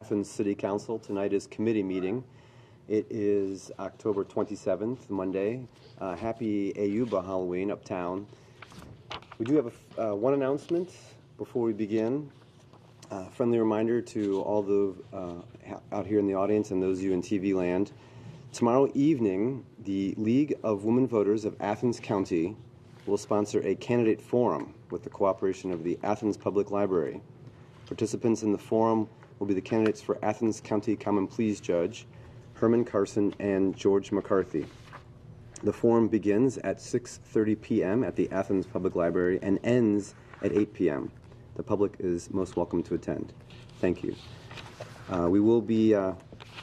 Athens City Council. Tonight is committee meeting. It is October 27th, Monday. Happy Ayuba Halloween uptown. We do have one announcement before we begin. Friendly reminder to all the out here in the audience and those of you in TV land. Tomorrow evening, the League of Women Voters of Athens County will sponsor a candidate forum with the cooperation of the Athens Public Library. Participants in the forum will be the candidates for Athens County Common Pleas Judge, Herman Carson and George McCarthy. The forum begins at 6:30 p.m. at the Athens Public Library and ends at 8 p.m. The public is most welcome to attend. Thank you. We will be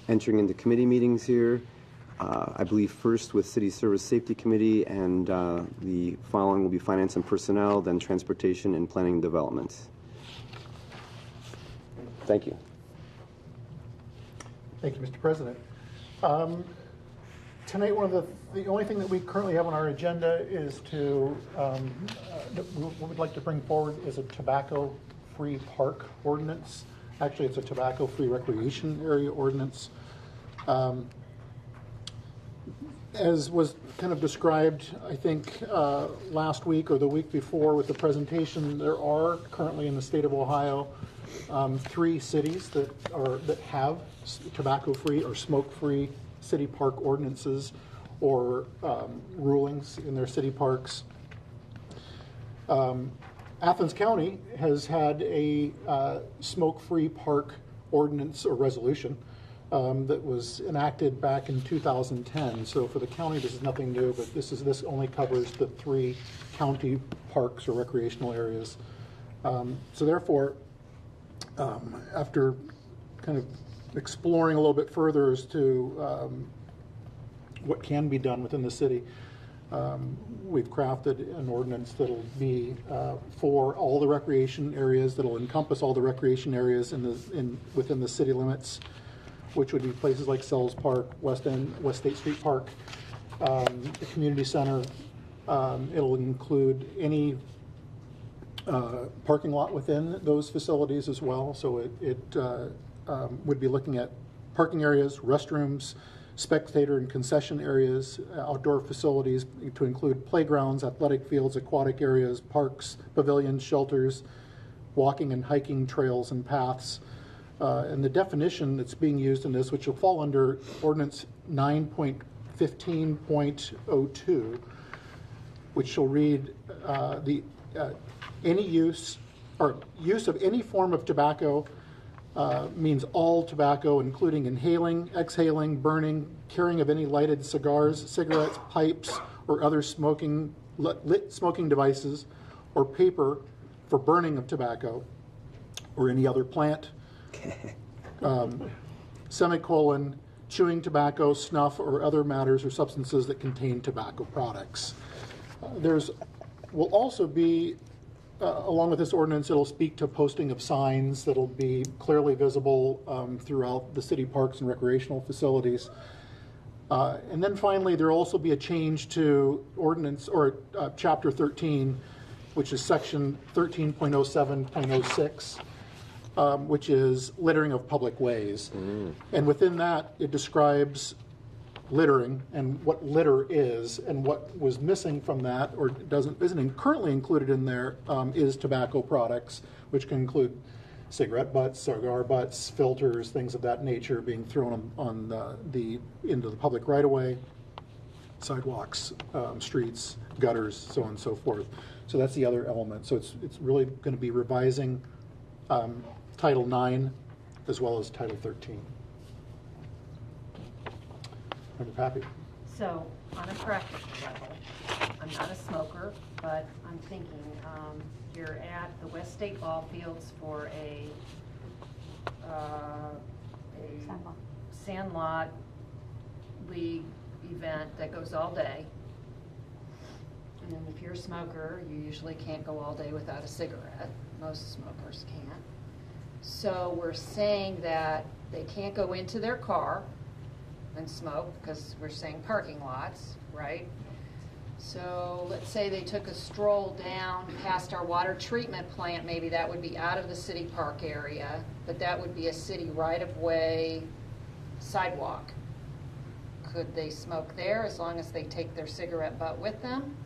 entering into committee meetings here. I believe first with City Service Safety Committee, and the following will be Finance and Personnel, then Transportation and Planning and Development. Thank you. Thank you, Mr. President. Tonight, the only thing that we currently have on our agenda is to what we'd like to bring forward is a tobacco-free park ordinance. Actually, it's a tobacco-free recreation area ordinance. As was kind of described, I think last week or the week before with the presentation, there are currently in the state of Ohio 3 cities that have tobacco-free or smoke-free city park ordinances or rulings in their city parks. Athens County has had a smoke-free park ordinance or resolution that was enacted back in 2010. So for the county, this is nothing new, but this only covers the 3 county parks or recreational areas. So therefore, after kind of exploring a little bit further as to what can be done within the city, we've crafted an ordinance that'll be for all the recreation areas, that'll encompass all the recreation areas within the city limits, which would be places like Sells Park, West State Street Park, the community center. It'll include any parking lot within those facilities as well. So it would be looking at parking areas, restrooms, spectator and concession areas, outdoor facilities to include playgrounds, athletic fields, aquatic areas, parks, pavilions, shelters, walking and hiking trails and paths. And the definition that's being used in this, which will fall under Ordinance 9.15.02, which shall read any use of any form of tobacco means all tobacco, including inhaling, exhaling, burning, carrying of any lighted cigars, cigarettes, pipes, or other lit smoking devices, or paper for burning of tobacco, or any other plant, chewing tobacco, snuff, or other matters or substances that contain tobacco products. Will also be, along with this ordinance, it'll speak to posting of signs that'll be clearly visible throughout the city parks and recreational facilities. And then finally, there'll also be a change to ordinance or chapter 13, which is section 13.07.06, which is littering of public ways. And within that, it describes littering and what litter is, and what was missing from that or isn't currently included in there is tobacco products, which can include cigarette butts, cigar butts, filters, things of that nature being thrown into the public right of way, sidewalks, streets, gutters, so on and so forth. So that's the other element. So it's really going to be revising Title 9 as well as Title 13. Happy. So, on a practical level, I'm not a smoker, but I'm thinking you're at the West State ball fields for a sandlot league event that goes all day. And if you're a smoker, you usually can't go all day without a cigarette. Most smokers can't. So we're saying that they can't go into their car and smoke, because we're saying parking lots, right? So let's say they took a stroll down past our water treatment plant, maybe that would be out of the city park area, but that would be a city right-of-way sidewalk. Could they smoke there as long as they take their cigarette butt with them?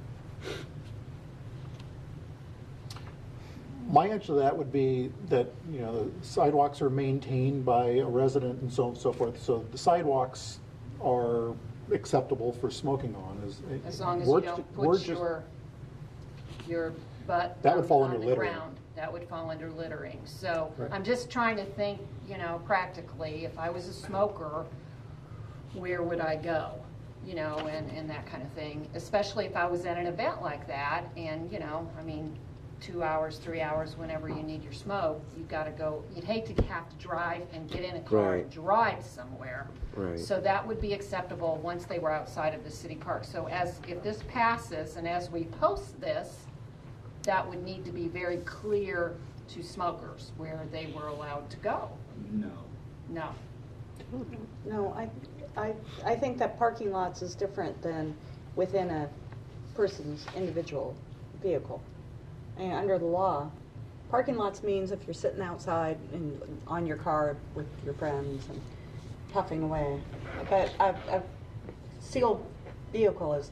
My answer to that would be that, you know, the sidewalks are maintained by a resident and so on and so forth. So the sidewalks are acceptable for smoking on. As long as you don't put your butt That would fall on under the littering. ground. That would fall under littering. So Right. I'm just trying to think, you know, practically, if I was a smoker, where would I go? You know, and that kind of thing, especially if I was at an event like that and, you know, I mean, 2 hours, 3 hours, whenever you need your smoke, you've got to go. You'd hate to have to drive and get in a car Right. and drive somewhere. Right. So that would be acceptable once they were outside of the city park. So if this passes and as we post this, that would need to be very clear to smokers where they were allowed to go. No. No. No, I think that parking lots is different than within a person's individual vehicle. And under the law, parking lots means if you're sitting outside and on your car with your friends and puffing away. But a sealed vehicle is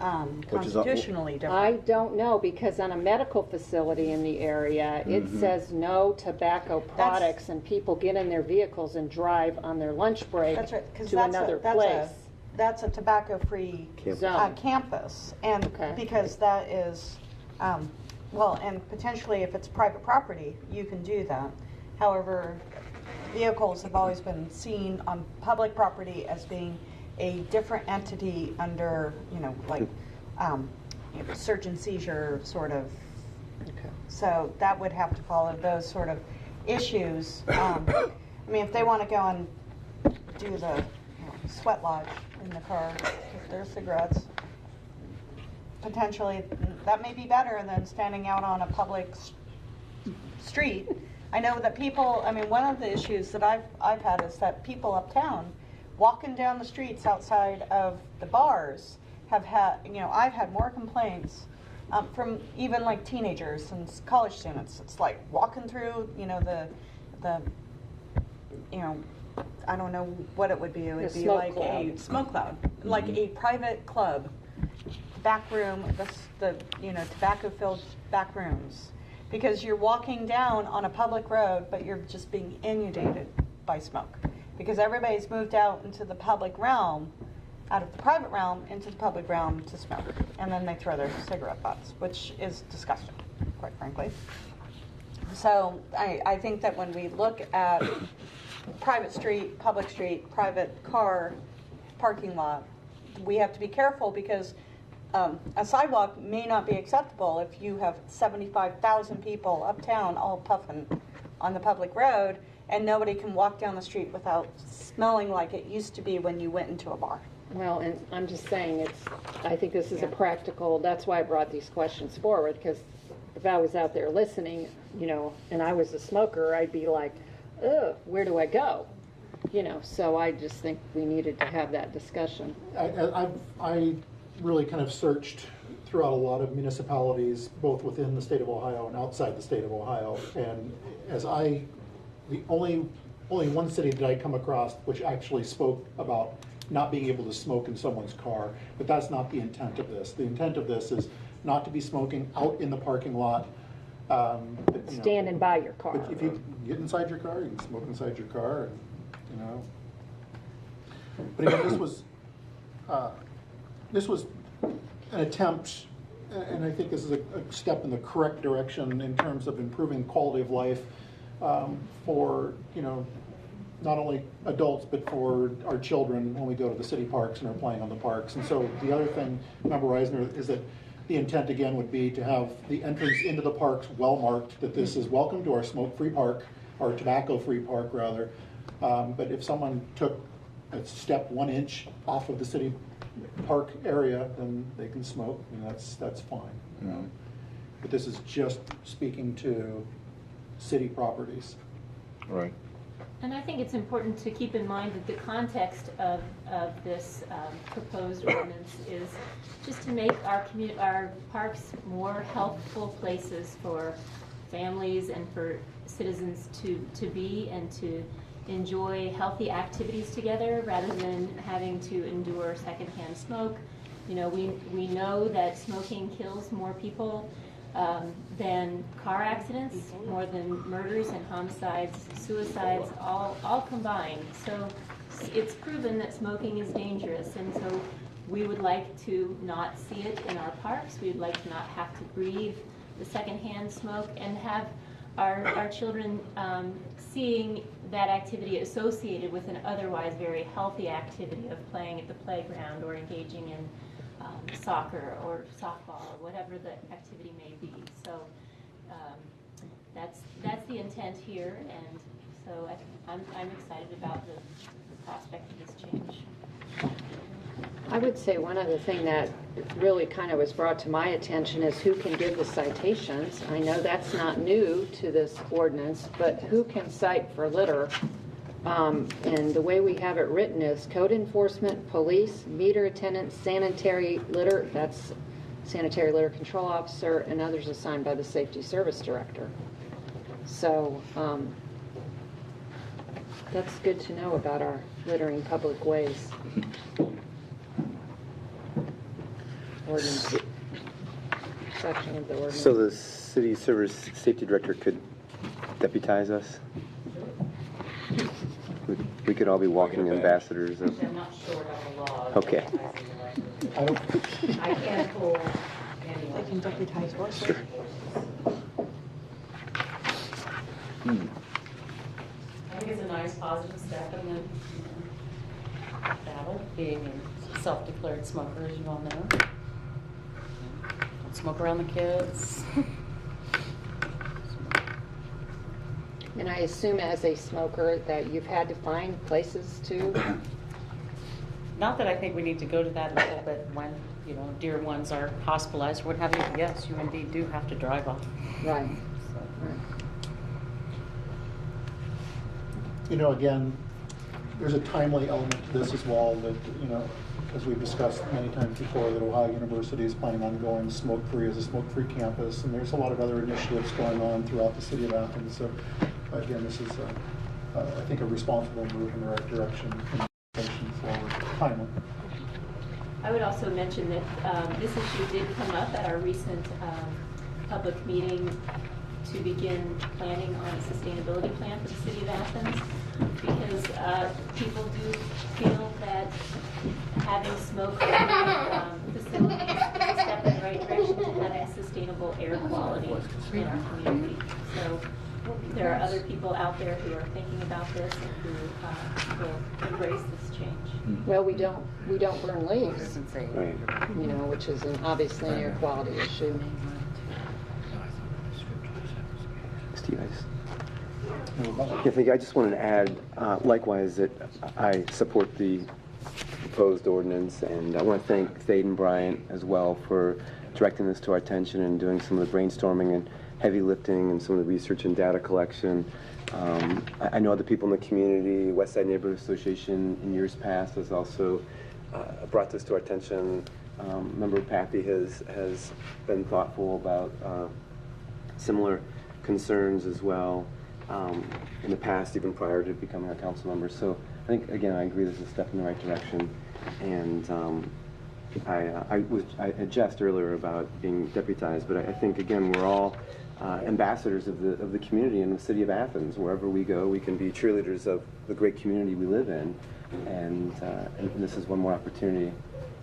Which is constitutionally different. I don't know, because on a medical facility in the area, it says no tobacco products, and people get in their vehicles and drive on their lunch break That's right, 'cause to another place. That's a tobacco-free Campus. campus, and Okay. because that is, well, and potentially if it's private property, you can do that. However, vehicles have always been seen on public property as being a different entity under, you know, like search and seizure sort of. So that would have to follow those sort of issues. I mean, if they want to go and do the sweat lodge in the car with their cigarettes, potentially that may be better than standing out on a public street. I know that people, I mean, one of the issues that I've had is that people uptown walking down the streets outside of the bars have had, you know, I've had more complaints from even like teenagers and college students. It's like walking through, you know, the you know, I don't know what it would be. It would A be smoke like cloud. a smoke cloud, like a private club, back room, the you know, tobacco-filled back rooms, because you're walking down on a public road, but you're just being inundated by smoke, because everybody's moved out into the public realm, out of the private realm into the public realm to smoke, and then they throw their cigarette butts, which is disgusting, quite frankly. So I think that when we look at private street, private car parking lot, we have to be careful, because a sidewalk may not be acceptable if you have 75,000 people uptown all puffing on the public road, and nobody can walk down the street without smelling like it used to be when you went into a bar. Well, and I'm just saying, I think this is a practical, that's why I brought these questions forward, because if I was out there listening, you know, and I was a smoker, I'd be like, ugh, where do I go? You know, so I just think we needed to have that discussion. I really kind of searched throughout a lot of municipalities, both within the state of Ohio and outside the state of Ohio, and the only one city that I come across which actually spoke about not being able to smoke in someone's car, but that's not the intent of this. The intent of this is not to be smoking out in the parking lot. But, you know, Standing by your car. but if you get inside your car, you can smoke inside your car, and, you know. But again, this was an attempt, and I think this is a step in the correct direction in terms of improving quality of life for, you know, not only adults, but for our children when we go to the city parks and are playing on the parks. And so the other thing, Member Reisner, is that the intent again would be to have the entrance into the parks well marked, that this is welcome to our smoke-free park, or tobacco-free park rather. But if someone took a step 1 inch off of the city park area, then they can smoke, and that's fine. You know? But this is just speaking to city properties. Right. And I think it's important to keep in mind that the context of this proposed ordinance is just to make our parks more healthful places for families and for citizens to be and to enjoy healthy activities together rather than having to endure secondhand smoke. You know, we know that smoking kills more people than car accidents, more than murders and homicides, suicides, all combined. So it's proven that smoking is dangerous, and so we would like to not see it in our parks. We would like to not have to breathe the secondhand smoke and have our children seeing that activity associated with an otherwise very healthy activity of playing at the playground or engaging in soccer or softball or whatever the activity may be. So that's the intent here, and so I'm excited about the prospect of this change. I would say one other thing that really kind of was brought to my attention is who can give the citations. I know that's not new to this ordinance, but who can cite for litter? And the way we have it written is code enforcement, police, meter attendants, sanitary litter, that's sanitary litter control officer, and others assigned by the safety service director. So that's good to know about our littering public ways. Ordinance section of the ordinance. So the city service safety director could deputize us? We could all be walking ambassadors of... I'm not sure about the law. Okay. I can't pull anyone. They can deputize horses. Sure. I think it's a nice positive step in the battle, being a self-declared smoker, as you all know. Don't smoke around the kids. And I assume as a smoker that you've had to find places to... Not that I think we need to go to that level, but when, you know, dear ones are hospitalized or what have you, yes, you indeed do have to drive off. Right. You know, again, there's a timely element to this as well that, you know, as we've discussed many times before, that Ohio University is planning on going smoke-free as a smoke-free campus, and there's a lot of other initiatives going on throughout the city of Athens. So, again, this is, I think, a responsible move in the right direction and forward. Timely. I would also mention that this issue did come up at our recent public meeting to begin planning on a sustainability plan for the city of Athens, because people do feel that having smoke-free facilities is a step in the right direction to having sustainable air quality in our community. So there are other people out there who are thinking about this and who will embrace this change. Well, we don't burn leaves, Right. you know, which is obviously an air quality issue. Steve, I just wanted to add, likewise, that I support the proposed ordinance, and I want to thank Thaden Bryant as well for directing this to our attention and doing some of the brainstorming and heavy lifting and some of the research and data collection. I know other people in the community, West Side Neighborhood Association in years past has also brought this to our attention. Member Pappy has been thoughtful about similar concerns as well in the past, even prior to becoming a council member. So I think, again, I agree this is a step in the right direction. And I had jest earlier about being deputized, but I think, again, we're all ambassadors of the community in the city of Athens. Wherever we go, we can be cheerleaders of the great community we live in, and this is one more opportunity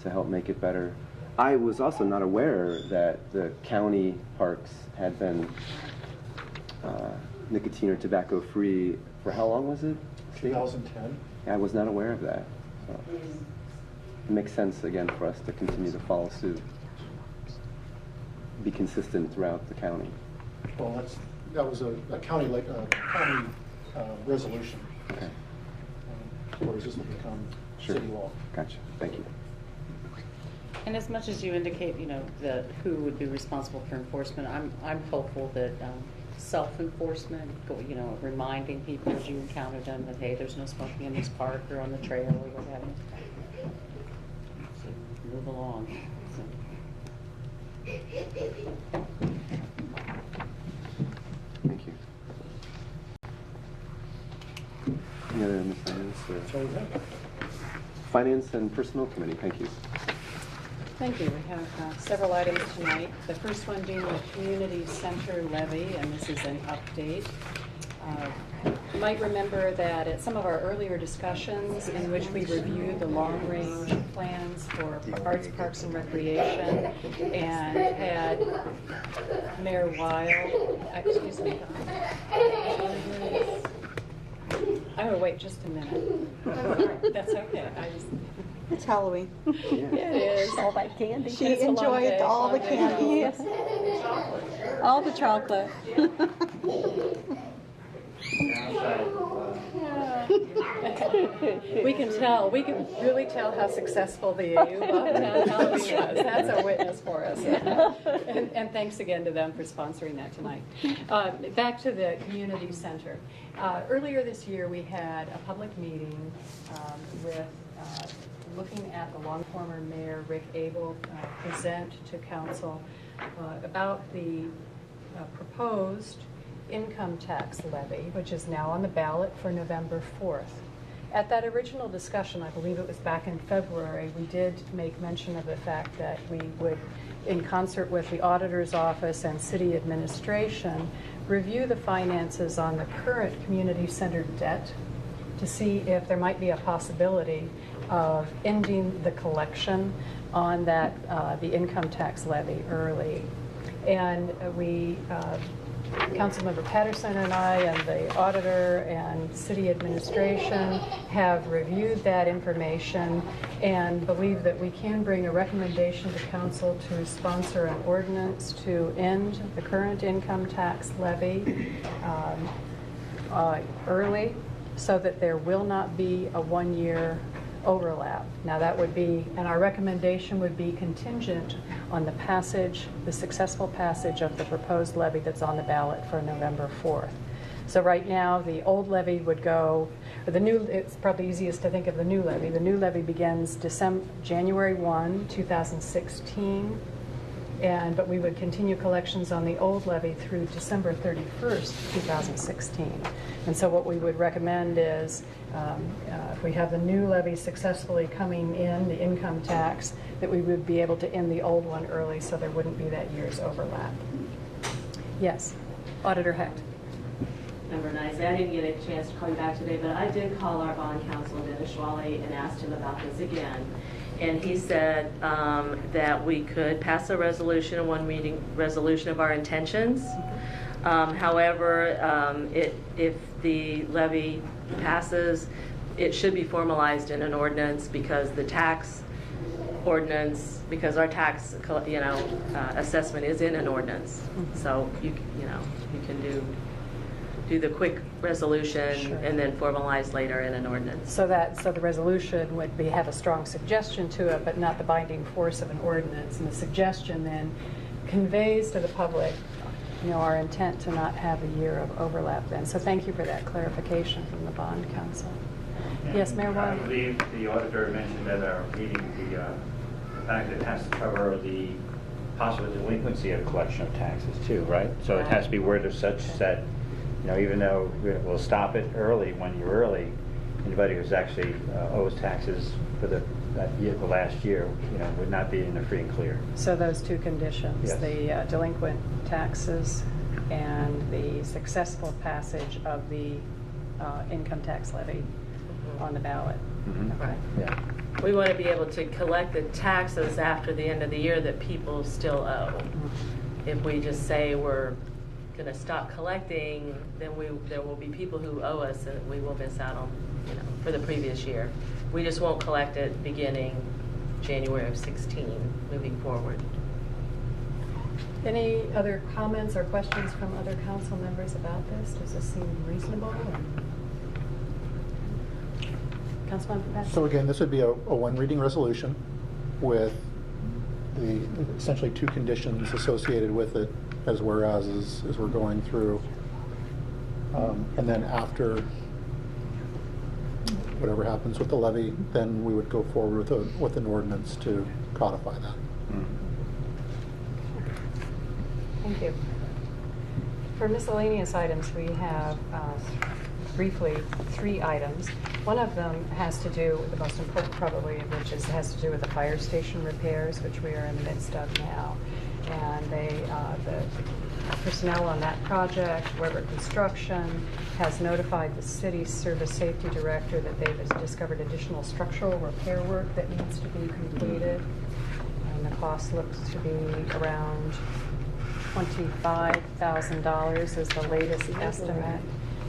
to help make it better. I was also not aware that the county parks had been nicotine or tobacco free for how long was it? 2010. I was not aware of that. So it makes sense, again, for us to continue to follow suit, be consistent throughout the county. Well, that was a county resolution. Okay. Whereas this will become city law. Gotcha. Thank you. And as much as you indicate, you know, who would be responsible for enforcement, I'm hopeful that self-enforcement, reminding people as you encounter them that, hey, there's no smoking in this park or on the trail or what have you. So move along. Thank you. Any other miscellaneous? Finance and Personnel Committee, thank you. Thank you. We have several items tonight. The first one being the community center levy, and this is an update. You might remember that at some of our earlier discussions in which we reviewed the long-range plans for arts, parks, and recreation and had Mayor Weil, excuse me. I'm going to wait just a minute. That's okay. It's Halloween. It is. All that candy. She It's a long enjoyed day, all the long day. candy. All the chocolate. We can really tell how successful the AU Bobtown Halloween was. That's a witness for us. And thanks again to them for sponsoring that tonight. Back to the community center. Earlier this year, we had a public meeting with looking at the long former mayor, Rick Abel, present to council about the proposed income tax levy, which is now on the ballot for November 4th. At that original discussion, I believe it was back in February, we did make mention of the fact that we would, in concert with the auditor's office and city administration, review the finances on the current community-centered debt to see if there might be a possibility of ending the collection on that the income tax levy early. And we Councilmember Patterson and I and the auditor and city administration have reviewed that information and believe that we can bring a recommendation to council to sponsor an ordinance to end the current income tax levy early so that there will not be a one-year overlap. Now that would be, and our recommendation would be contingent on the passage, the successful passage of the proposed levy that's on the ballot for November 4th. So right now, the old levy would go, or the new, it's probably easiest to think of the new levy. The new levy begins January 1, 2016, but we would continue collections on the old levy through December 31st, 2016. And so what we would recommend is if we have the new levy successfully coming in, the income tax, that we would be able to end the old one early so there wouldn't be that year's overlap. Yes, Auditor Hecht. Member Nice, I didn't get a chance to call you back today, but I did call our bond counsel, Dennis Schwally, and asked him about this again. And he said that we could pass a resolution, a one-reading resolution of our intentions. However, if the levy passes, it should be formalized in an ordinance because the tax ordinance, because our tax, assessment is in an ordinance. So you can do the quick resolution Sure. and then formalize later in an ordinance. So the resolution would have a strong suggestion to it, but not the binding force of an ordinance. And the suggestion then conveys to the public, our intent to not have a year of overlap then. So thank you for that clarification from the bond counsel. Yes, Mayor I Weil. believe the auditor mentioned at our meeting the fact that it has to cover the possible delinquency of collection of taxes too, right? So it has to be worded such that, even though we'll stop it early, 1 year early, anybody who's actually owes taxes for the last year, would not be in the free and clear. So those two conditions, Yes. the delinquent taxes and the successful passage of the income tax levy on the ballot. Mm-hmm. Okay. Yeah. We want to be able to collect the taxes after the end of the year that people still owe. If we just say we're going to stop collecting, then there will be people who owe us and we will miss out on, for the previous year. We just won't collect it beginning January of 16, moving forward. Any other comments or questions from other council members about this? Does this seem reasonable? Councilmember Patterson? So again, this would be a one reading resolution with the essentially two conditions associated with it as whereas as we're going through. And then after whatever happens with the levy, then we would go forward with an ordinance to codify that. Thank you. For miscellaneous items, we have briefly 3 items. One of them has to do, the most important probably, which has to do with the fire station repairs, which we are in the midst of now. And the personnel on that project, Weber Construction, has notified the city's service safety director that they've discovered additional structural repair work that needs to be completed. And the cost looks to be around $25,000 is the latest estimate.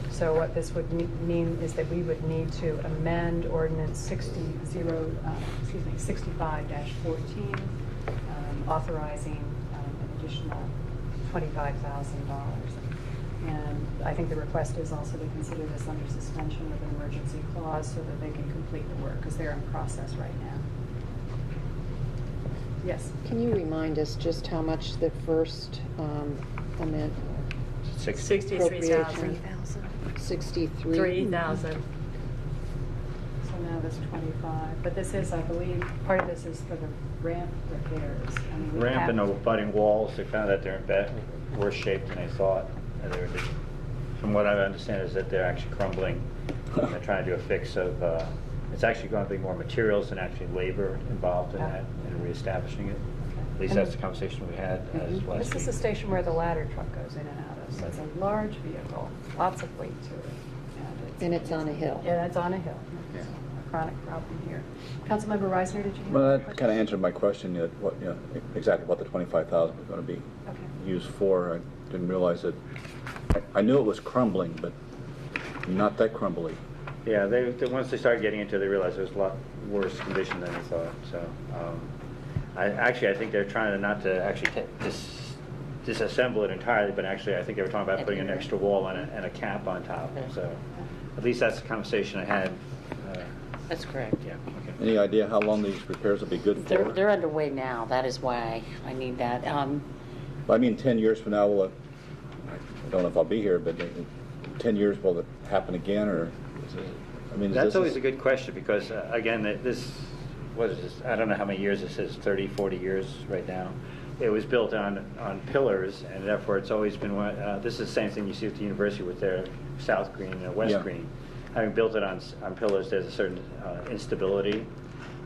So what this would mean is that we would need to amend Ordinance 65-14, authorizing an additional $25,000. And I think the request is also to consider this under suspension of an emergency clause so that they can complete the work because they're in process right now. Yes. Can you remind us just how much the first amendment? 63,000. 63. 3,000. So now there's 25, but this is, I believe, part of this is for the ramp repairs. I mean, we Ramp have- and the abutting walls, they found that they're in worse shape than they thought. And from what I understand is that they're actually crumbling. They're trying to do a fix of, it's actually going to be more materials than actually labor involved in that and reestablishing it. At least that's the conversation we had last This is the week. station where the ladder truck goes in and out of, so it's a large vehicle, lots of weight to it. And it's on a hill. Yeah, it's on a hill. It's a chronic problem here. Councilmember Reisner, did you have Well, a that question? kind of answered my question, what, exactly what the 25,000 was going to be Okay. used for. I didn't realize that, I knew it was crumbling, but not that crumbly. Yeah, once they started getting into it, they realized it was a lot worse condition than they thought. So, I think they're trying not to actually disassemble it entirely, but actually I think they were talking about putting an extra wall and a cap on top. So, at least that's the conversation I had. That's correct. Yeah. Okay. Any idea how long these repairs will be good for? They're underway now. That is why I need that. I mean, 10 years from now, I don't know if I'll be here, but in 10 years, will it happen again, or? I mean, That's always a good question because, again, what is this? I don't know how many years this is, 30, 40 years right now. It was built on pillars, and therefore it's always been this is the same thing you see at the university with their south green and west green. Having built it on pillars, there's a certain instability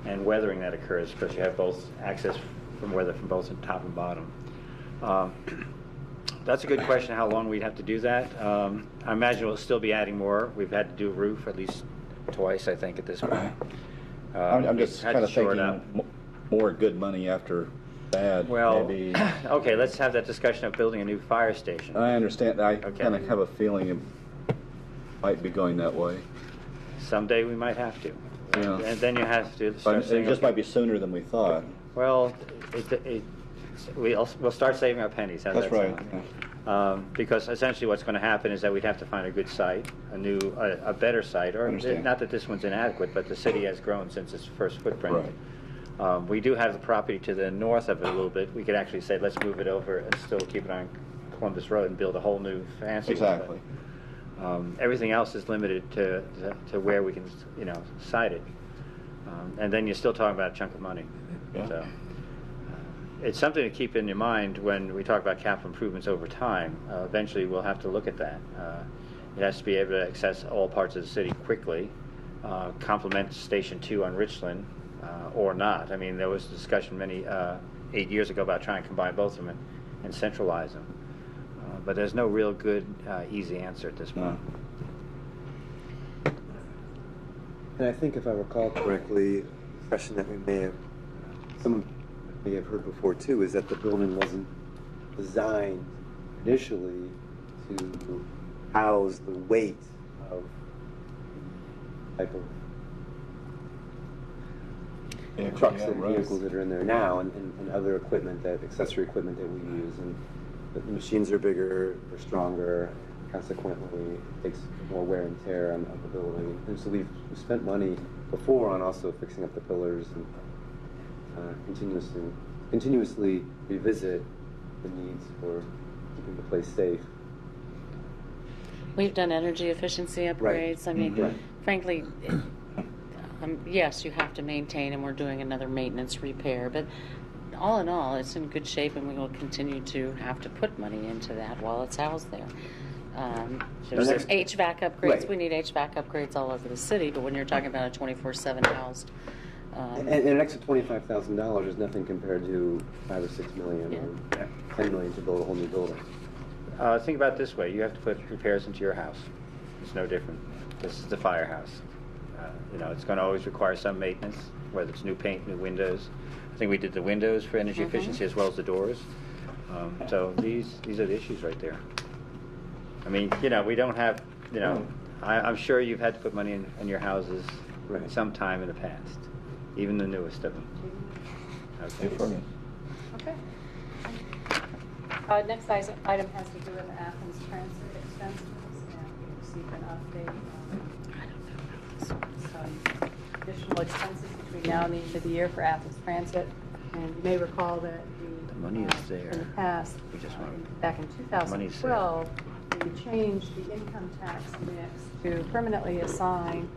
and weathering that occurs because you have both access from weather from both top and bottom. That's a good question, how long we'd have to do that. I imagine we'll still be adding more. We've had to do a roof at least twice, I think, at this point. I'm just had kind to of shore it thinking up. more good money after bad, Well, maybe. okay, let's have that discussion of building a new fire station. I understand. I Okay. kind of have a feeling it might be going that way. Someday we might have to. Yeah. And then you have to start But saying, it just okay, might be sooner than we thought. well, we'll start saving our pennies. How's That's that right. sound? Because essentially what's going to happen is that we'd have to find a good site, a better site, or Understand. not that this one's inadequate, but the city has grown since its first footprint. Right. We do have the property to the north of it a little bit. We could actually say, let's move it over and still keep it on Columbus Road and build a whole new fancy one. Exactly. Everything else is limited to where we can, site it. And then you're still talking about a chunk of money. Yeah. So, it's something to keep in your mind when we talk about capital improvements over time. Eventually, we'll have to look at that. It has to be able to access all parts of the city quickly, complement Station 2 on Richland, or not. I mean, there was discussion 8 years ago about trying to combine both of them and centralize them. But there's no real good, easy answer at this point. And I think if I recall correctly, the question that some may have heard before too, is that the building wasn't designed initially to house the weight of type of trucks and vehicles that are in there now, and other equipment, accessory equipment that we use, and the machines are bigger, they're stronger, consequently it takes more wear and tear on the building. And so we've spent money before on also fixing up the pillars and continuously continuously revisit the needs for keeping the place safe. We've done energy efficiency Right. upgrades. I mean, Right. frankly, yes, you have to maintain, and we're doing another maintenance repair, but all in all, it's in good shape, and we will continue to have to put money into that while it's housed there. There's next- HVAC upgrades. Right. We need HVAC upgrades all over the city, but when you're talking about a 24/7 housed, And an extra $25,000 is nothing compared to $5 or $6 million or $10 million to build a whole new building. Think about it this way. You have to put repairs into your house. It's no different. This is the firehouse. It's going to always require some maintenance, whether it's new paint, new windows. I think we did the windows for energy efficiency as well as the doors. So these are the issues right there. I mean, we don't have, I'm sure you've had to put money in your houses Right. sometime in the past, even the newest of them. Okay. Okay. Next item has to do with Athens transit expenses, and we received an update on some additional expenses between now and the end of the year for Athens transit. And you may recall that The money is there. in the past, We just want- back in money's there. 2012, we changed the income tax mix to permanently assign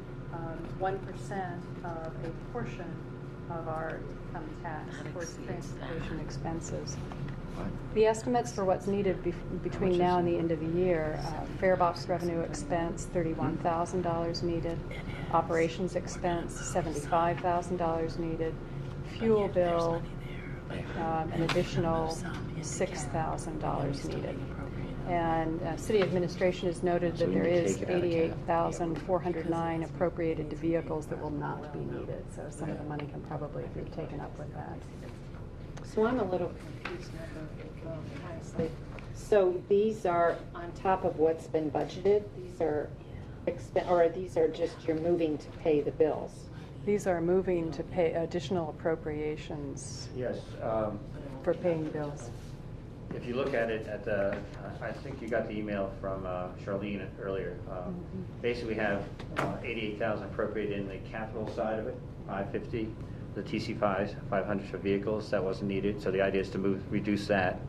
1% of a portion of our income tax towards transportation expenses. The estimates for what's needed between now and the end of the year, fare box revenue expense, $31,000 needed, operations expense, $75,000 needed, fuel bill, an additional $6,000 needed. And city administration has noted that there is $88,409 appropriated to vehicles that will not be needed. So some of the money can probably be taken up with that. So I'm a little confused, honestly. So these are on top of what's been budgeted? These are or these are just you're moving to pay the bills? These are moving to pay additional appropriations Yes. for paying bills. If you look at it I think you got the email from Charlene earlier. Basically, we have 88,000 appropriated in the capital side of it, 550. The TC5s, 500 for vehicles, that wasn't needed. So the idea is to reduce that,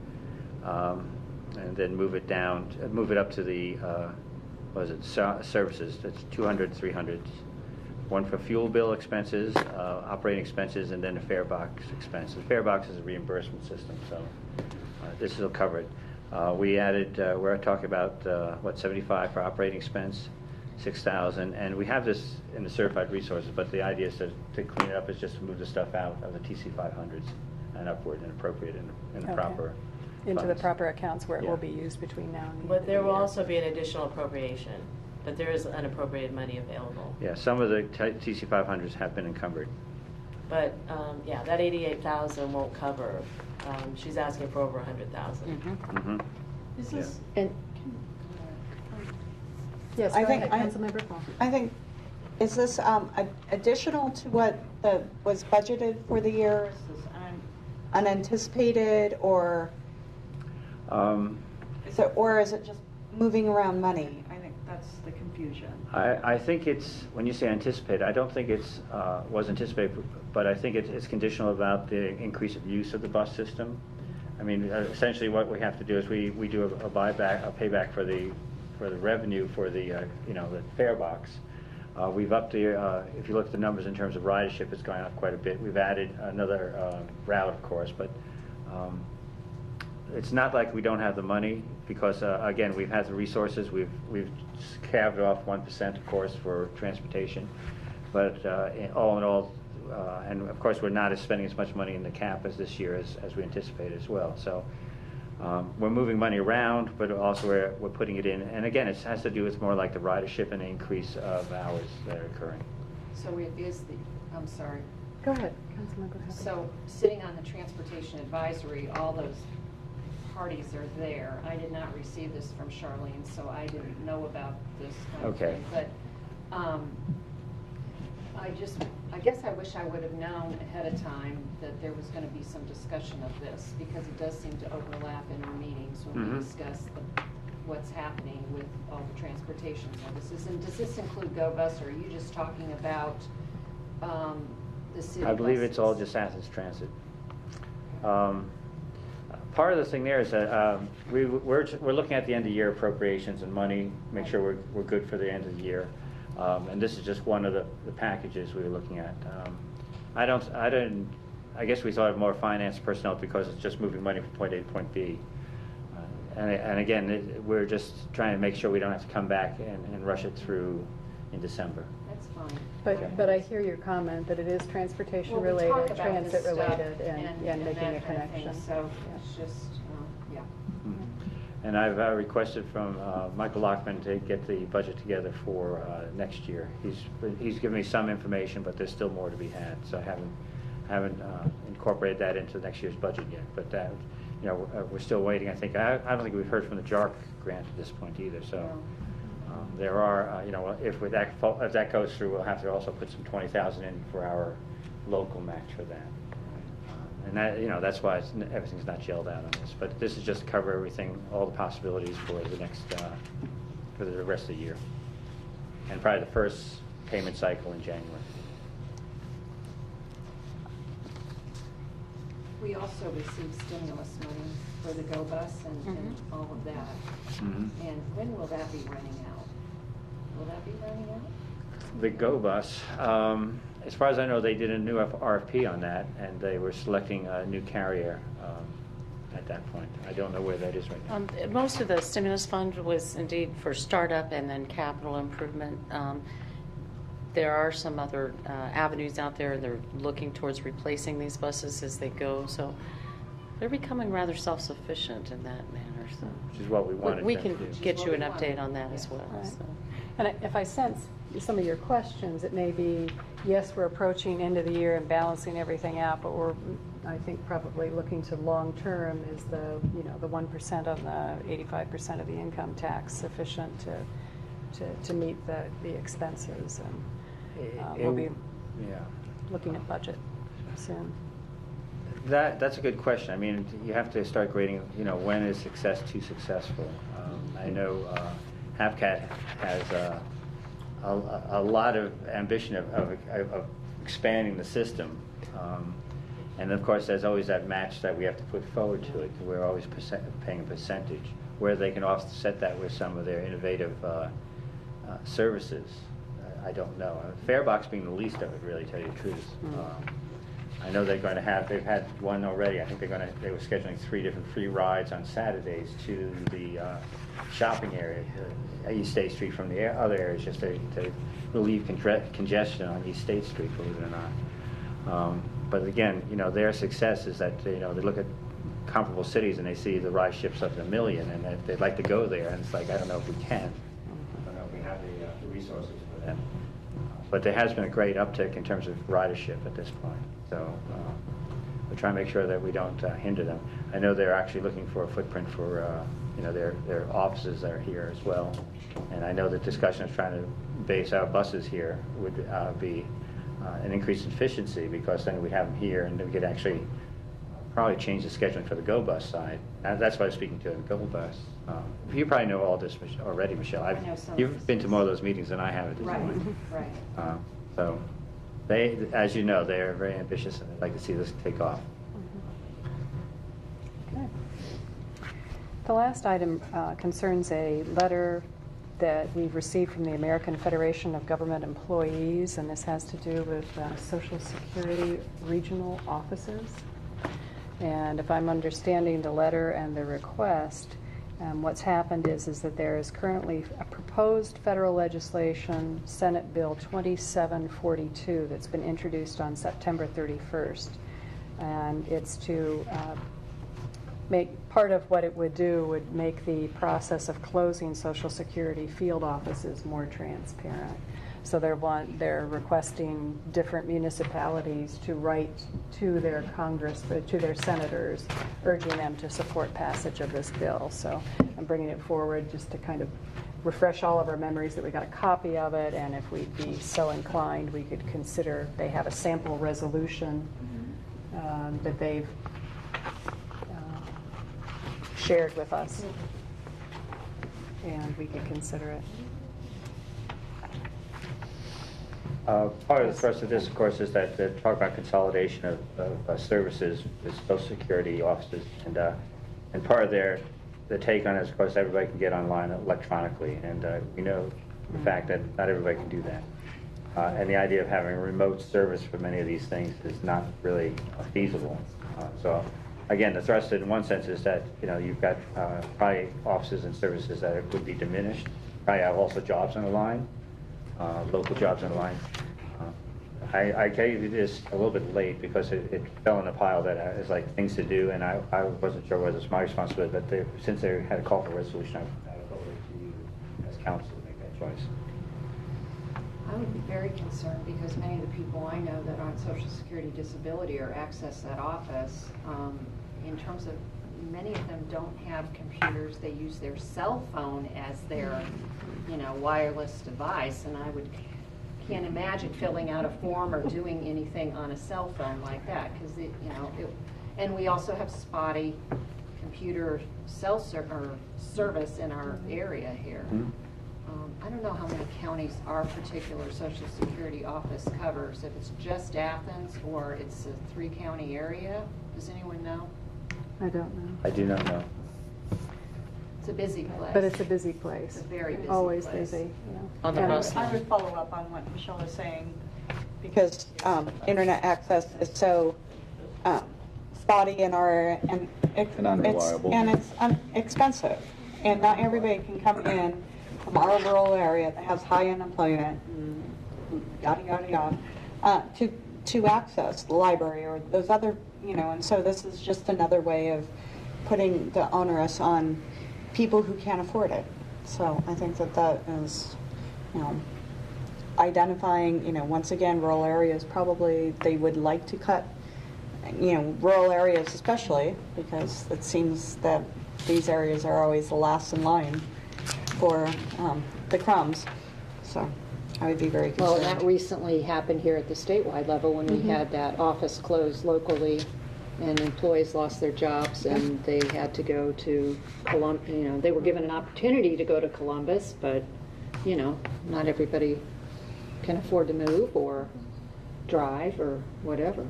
and then move it up to the services. That's 200, 300. One for fuel bill expenses, operating expenses, and then the fare box expenses. Fare box is a reimbursement system, so this will cover it. We added, we're talking about, 75 for operating expense, 6,000, and we have this in the certified resources, but the idea is to clean it up is just to move the stuff out of the TC 500s and upward and appropriate in the proper Into the funds. proper accounts where it Yeah. will be used between now and the end of But the there will year. also be an additional appropriation, but there is unappropriated money available. Yeah, some of the TC 500s have been encumbered. But, yeah, that 88,000 won't cover. She's asking for over 100,000. Mm-hmm. Is Yeah. this? And Yes, I go think ahead, Councilmember Paul. I think, is this additional to what was budgeted for the year? Is this unanticipated, or is it just moving around money? I think that's the confusion. I think it's, when you say anticipated, I don't think it's, was anticipated, but I think it's conditional about the increase of use of the bus system. I mean, essentially what we have to do is we do a payback for the revenue for the fare box. We've upped if you look at the numbers in terms of ridership, it's going up quite a bit. We've added another route, of course, but it's not like we don't have the money, because again, we've had the resources. We've calved off 1%, of course, for transportation, but all in all, and of course, we're not spending as much money in the cap as this year as we anticipated as well. So we're moving money around, but also we're putting it in. And again, it has to do with more like the ridership and the increase of hours that are occurring. So it is I'm sorry. Go ahead, Councilmember Hubbard. So sitting on the Transportation Advisory, all those parties are there. I did not receive this from Charlene, so I didn't know about this kind of Okay. thing. But I guess I wish I would have known ahead of time that there was going to be some discussion of this, because it does seem to overlap in our meetings when we discuss what's happening with all the transportation services. And does this include Go Bus, or are you just talking about the city I believe it's all buses? just Athens Transit. Part of the thing there is that we're looking at the end of year appropriations and money, make sure we're good for the end of the year. And this is just one of the packages we were looking at. I guess we thought of more finance personnel because it's just moving money from point A to point B. And again, we're just trying to make sure we don't have to come back and rush it through in December. That's fine. But I hear your comment that it is transportation Well, we talk related, about transit this stuff related, and making that a kind of connection. thing, so it's just, yeah. And I've requested from Michael Lockman to get the budget together for next year. He's given me some information, but there's still more to be had. So I haven't incorporated that into next year's budget yet. But that, we're still waiting. I don't think we've heard from the JARC grant at this point either. So there are, if that goes through, we'll have to also put some 20,000 in for our local match for that. And that, that's why everything's not gelled out on this. But this is just to cover everything, all the possibilities for the next, for the rest of the year. And probably the first payment cycle in January. We also received stimulus money for the Go Bus and all of that. And when will that be running out? Will that be running out? The Go Bus, as far as I know, they did a new RFP on that, and they were selecting a new carrier at that point. I don't know where that is right now. Most of the stimulus fund was indeed for startup and then capital improvement. There are some other avenues out there. They're looking towards replacing these buses as they go. So they're becoming rather self-sufficient in that manner. So which is what we wanted. We them can to do. get you an update on that as well. Right. So. And if I sense some of your questions, it may be, yes, we're approaching end of the year and balancing everything out, but we're, I think, probably looking to long term. Is the the 1% on the 85% of the income tax sufficient to meet the expenses? And we'll be looking at budget soon. That's a good question. I mean, you have to start grading, when is success too successful? I know HAPCAT has a lot of ambition of expanding the system. And of course, there's always that match that we have to put forward to it. We're always paying a percentage. Where they can offset that with some of their innovative services, I don't know. Farebox being the least of it, really, tell you the truth. I know they've had one already. I think they were scheduling 3 different free rides on Saturdays to the shopping area, East State Street, from the other areas, just to relieve congestion on East State Street, believe it or not. But again, their success is that they look at comparable cities and they see the ridership's up to 1 million, and that they'd like to go there. And it's like, I don't know if we can. I don't know if we have the resources for that. But there has been a great uptick in terms of ridership at this point. So we're trying to make sure that we don't hinder them. I know they're actually looking for a footprint for their offices that are here as well. And I know the discussion of trying to base our buses here would be an increase in efficiency, because then we have them here and we could actually probably change the scheduling for the Go Bus side. That's why I was speaking to the Go Bus. You probably know all this already, Michelle. I know some. You've been to more of those meetings than I have at this point. Right. So they, as you know, they are very ambitious and they'd like to see this take off. Okay. The last item concerns a letter that we've received from the American Federation of Government Employees, and this has to do with Social Security regional offices. And if I'm understanding the letter and the request, what's happened is that there is currently a proposed federal legislation, Senate Bill 2742, that's been introduced on September 31st. And it's to make part of what it would do would make the process of closing Social Security field offices more transparent. So they're requesting different municipalities to write to their Congress, to their senators, urging them to support passage of this bill. So I'm bringing it forward just to kind of refresh all of our memories that we got a copy of it, and if we'd be so inclined, we could consider, they have a sample resolution that they've shared with us, and we could consider it. Part of the thrust of this, of course, is that the talk about consolidation of services with Social Security offices, and part of the take on it is, of course, everybody can get online electronically, and we know the fact that not everybody can do that. And the idea of having a remote service for many of these things is not really feasible. So, again, the thrust in one sense is that you've got probably offices and services that would be diminished. Probably have also jobs on the line, local jobs on the line. I gave you this a little bit late because it fell in a pile that is like things to do, and I wasn't sure whether it's my responsibility, but since they had a call for resolution, I would over to you as council to make that choice. I would be very concerned because many of the people I know that are on Social Security disability or access that office, in terms of many of them don't have computers. They use their cell phone as their, wireless device, and I can't imagine filling out a form or doing anything on a cell phone like that because and we also have spotty computer cell service in our area here. Mm-hmm. I don't know how many counties our particular Social Security office covers, if it's just Athens or it's a 3-county area. Does anyone know? I don't know. I do not know. It's a busy place. But it's a busy place. It's a very busy Always place. busy. On the And bus. I would follow up on what Michelle was saying, because internet access is so spotty in our, and unreliable. it's expensive. And not everybody can come in from our rural area that has high unemployment, yada, yada, yada, to access the library or those other, and so this is just another way of putting the onerous on people who can't afford it. So I think that is, identifying, once again, rural areas probably they would like to cut, rural areas especially, because it seems that these areas are always the last in line for the crumbs. So I would be very Well, concerned. that recently happened here at the statewide level when we had that office closed locally and employees lost their jobs and they had to go to Columbus. They were given an opportunity to go to Columbus, but, not everybody can afford to move or drive or whatever.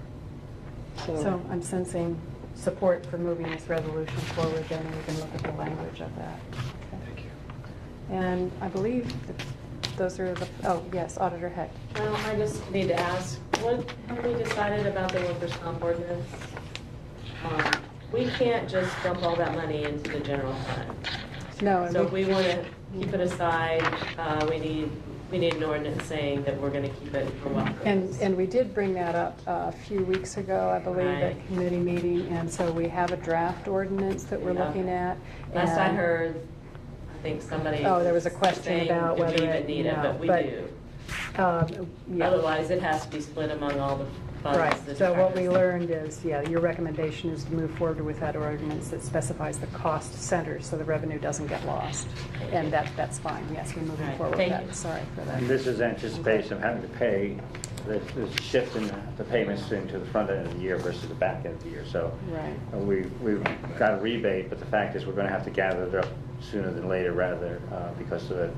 So I'm sensing support for moving this resolution forward, then we can look at the language of that. Thank you. And I believe that those are yes, Auditor Heck. Well, I just need to ask, what have we decided about the workers' comp ordinance? We can't just dump all that money into the general fund. No, and So if we want to keep it aside, we need an ordinance saying that we're going to keep it for what purpose? And we did bring that up a few weeks ago, I believe, at Right. committee meeting, and so we have a draft ordinance that we're Yeah. looking at. Last I and- heard, I think somebody. Oh, there was a question saying, about do we whether even it- need it, no, but we but- do. Yeah. Otherwise, it has to be split among all the funds. Right, the so what we departments. learned is, your recommendation is to move forward with that ordinance that specifies the cost centers so the revenue doesn't get lost. And that's fine, yes, we're moving Right, forward with thank that, you. sorry for that. And this is anticipation of having to pay, the shift in the payments into the front end of the year versus the back end of the year. So Right. we've got a rebate, but the fact is we're going to have to gather it up sooner than later rather because of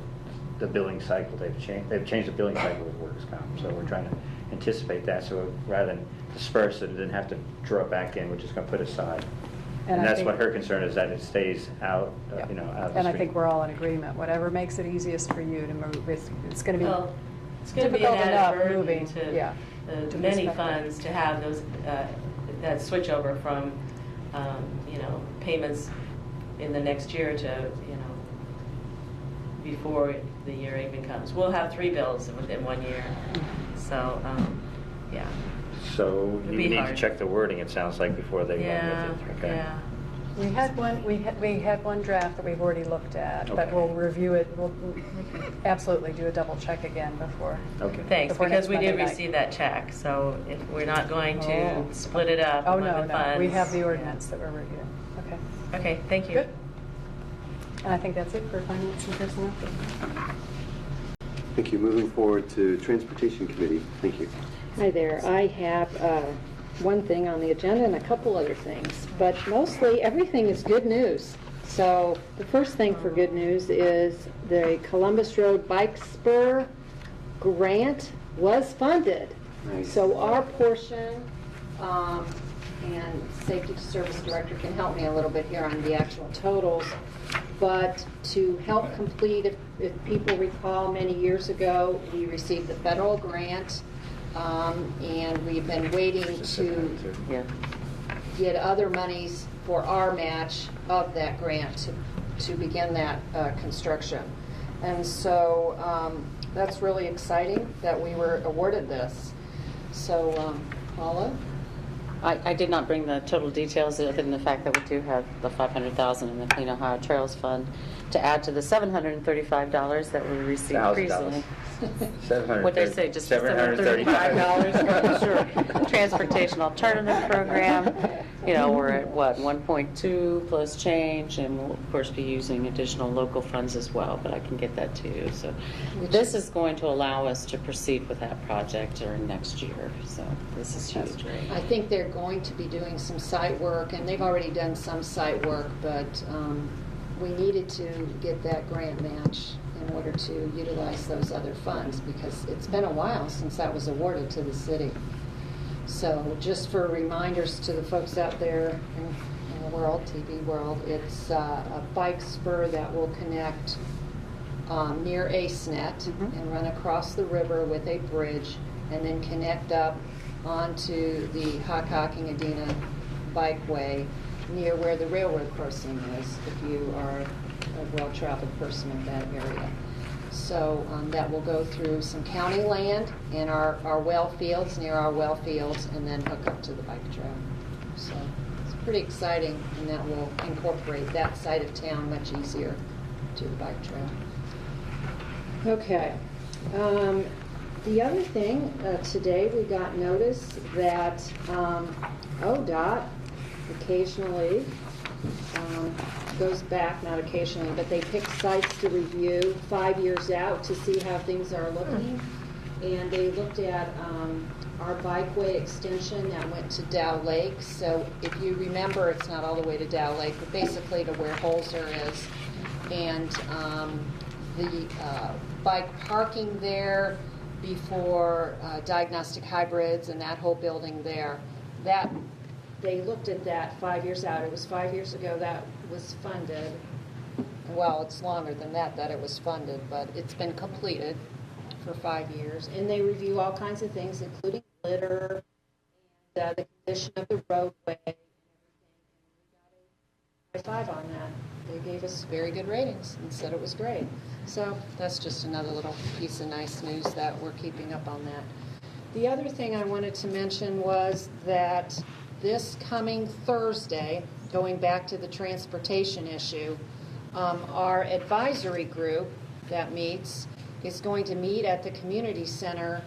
the billing cycle. They've changed the billing cycle with workers' comp. So we're trying to anticipate that. So rather than disperse it and then have to draw it back in, we're just going to put it aside. And And I that's think- what her concern is, that it stays out, Yeah. out of the street. And I think we're all in agreement, whatever makes it easiest for you to move, it's going to be Well, it's going to be an difficult enough added burden moving, to yeah, the to many inspect it. funds to have those, that switch over from, payments in the next year to, before the year even comes. We'll have 3 bills within 1 year. So, yeah. So It'd you be need to hard. check the wording, it sounds like, before they Yeah, run with it. Okay. yeah. We had one draft that we've already looked at, but Okay. we'll review it, we'll absolutely do a double check again before. Okay. Thanks, Before because next we did Monday night. receive that check, so if we're not going to Oh. split it up Oh, among no, the no, funds. we have the ordinance that we're reviewing, okay. Okay, thank you. Good. And I think that's it for finance and personnel. Thank you. Moving forward to Transportation Committee. Thank you. Hi there. I have one thing on the agenda and a couple other things, but mostly everything is good news. So the first thing for good news is the Columbus Road Bike Spur grant was funded. Nice. So our portion, and Safety Service Director can help me a little bit here on the actual totals, but to help complete, if people recall, many years ago, we received the federal grant, and we've been waiting to Yeah. get other monies for our match of that grant to begin that construction. And so that's really exciting that we were awarded this. So, Paula? I did not bring the total details other than the fact that we do have the $500,000 in the Clean Ohio Trails Fund to add to the $735 that we received $1,000. previously. What they say, just $735. Sure. Transportation Alternative Program. You know, we're at what, 1.2 plus change, and we'll of course be using additional local funds as well, but I can get that to you. So this is going to allow us to proceed with that project during next year. So this is huge. I think they're going to be doing some site work, and they've already done some site work, but we needed to get that grant match in order to utilize those other funds, because it's been a while since that was awarded to the city. So just for reminders to the folks out there in the world, TV world, it's a bike spur that will connect near AceNet and run across the river with a bridge, and then connect up onto the Hockhocking-Adena bikeway near where the railroad crossing is, if you are a well-traveled person in that area. So that will go through some county land and our well fields, near our well fields, and then hook up to the bike trail. So it's pretty exciting, and that will incorporate that side of town much easier to the bike trail. Okay. The other thing, today we got notice that ODOT occasionally goes back, not occasionally, but they pick sites to review 5 years out to see how things are looking. And they looked at our bikeway extension that went to Dow Lake. So if you remember, it's not all the way to Dow Lake, but basically to where Holzer is. And the bike parking there before Diagnostic Hybrids and that whole building there, that they looked at that 5 years out. It was 5 years ago that was funded. Well, it's longer than that it was funded, but it's been completed for 5 years. And they review all kinds of things, including litter and the condition of the roadway and everything. And we got a high five on that. They gave us very good ratings and said it was great. So that's just another little piece of nice news that we're keeping up on that. The other thing I wanted to mention was that this coming Thursday, going back to the transportation issue, our advisory group that meets is going to meet at the community center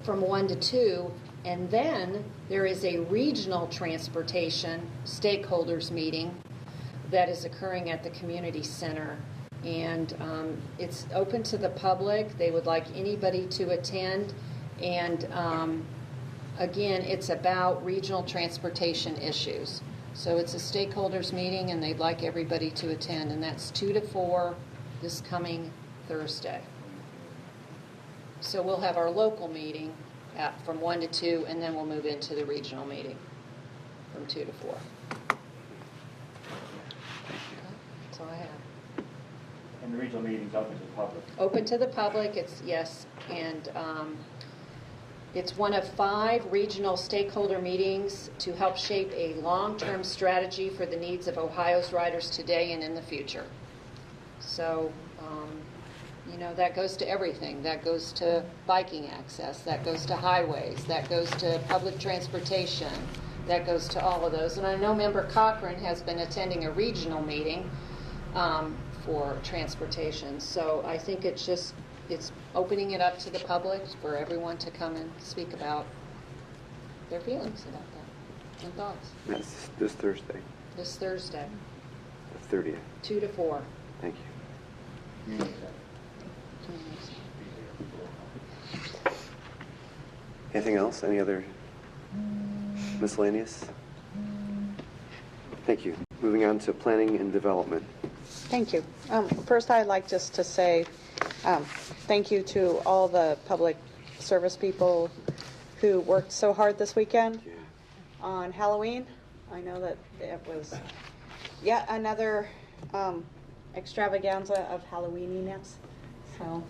from 1 to 2, and then there is a regional transportation stakeholders meeting that is occurring at the community center. And it's open to the public. They would like anybody to attend. And again, it's about regional transportation issues. So it's a stakeholders meeting, and they'd like everybody to attend. And that's 2 to 4 this coming Thursday. So we'll have our local meeting from 1 to 2, and then we'll move into the regional meeting from 2 to 4. That's all I have. And the regional meeting's open to the public. Open to the public, it's, yes, and it's one of 5 regional stakeholder meetings to help shape a long-term strategy for the needs of Ohio's riders today and in the future. So, you know, that goes to everything. That goes to biking access, that goes to highways, that goes to public transportation, that goes to all of those. And I know Member Cochran has been attending a regional meeting for transportation. So I think it's opening it up to the public for everyone to come and speak about their feelings about that and thoughts. That's this Thursday, This Thursday, the 30th. 2 to 4. Thank you. Anything else? Any other miscellaneous? Thank you. Moving on to planning and development. Thank you. First, I'd like just to say thank you to all the public service people who worked so hard this weekend on Halloween. I know that it was yet another extravaganza of Halloweeniness. So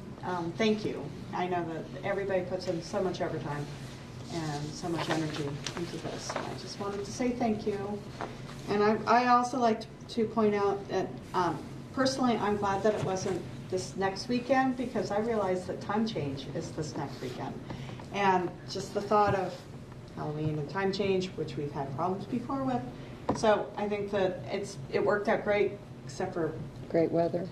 thank you. I know that everybody puts in so much overtime and so much energy into this. I just wanted to say thank you. And I also like to point out that personally, I'm glad that it wasn't this next weekend, because I realize that time change is this next weekend. And just the thought of Halloween and time change, which we've had problems before with. So I think that it worked out great, except for Great weather.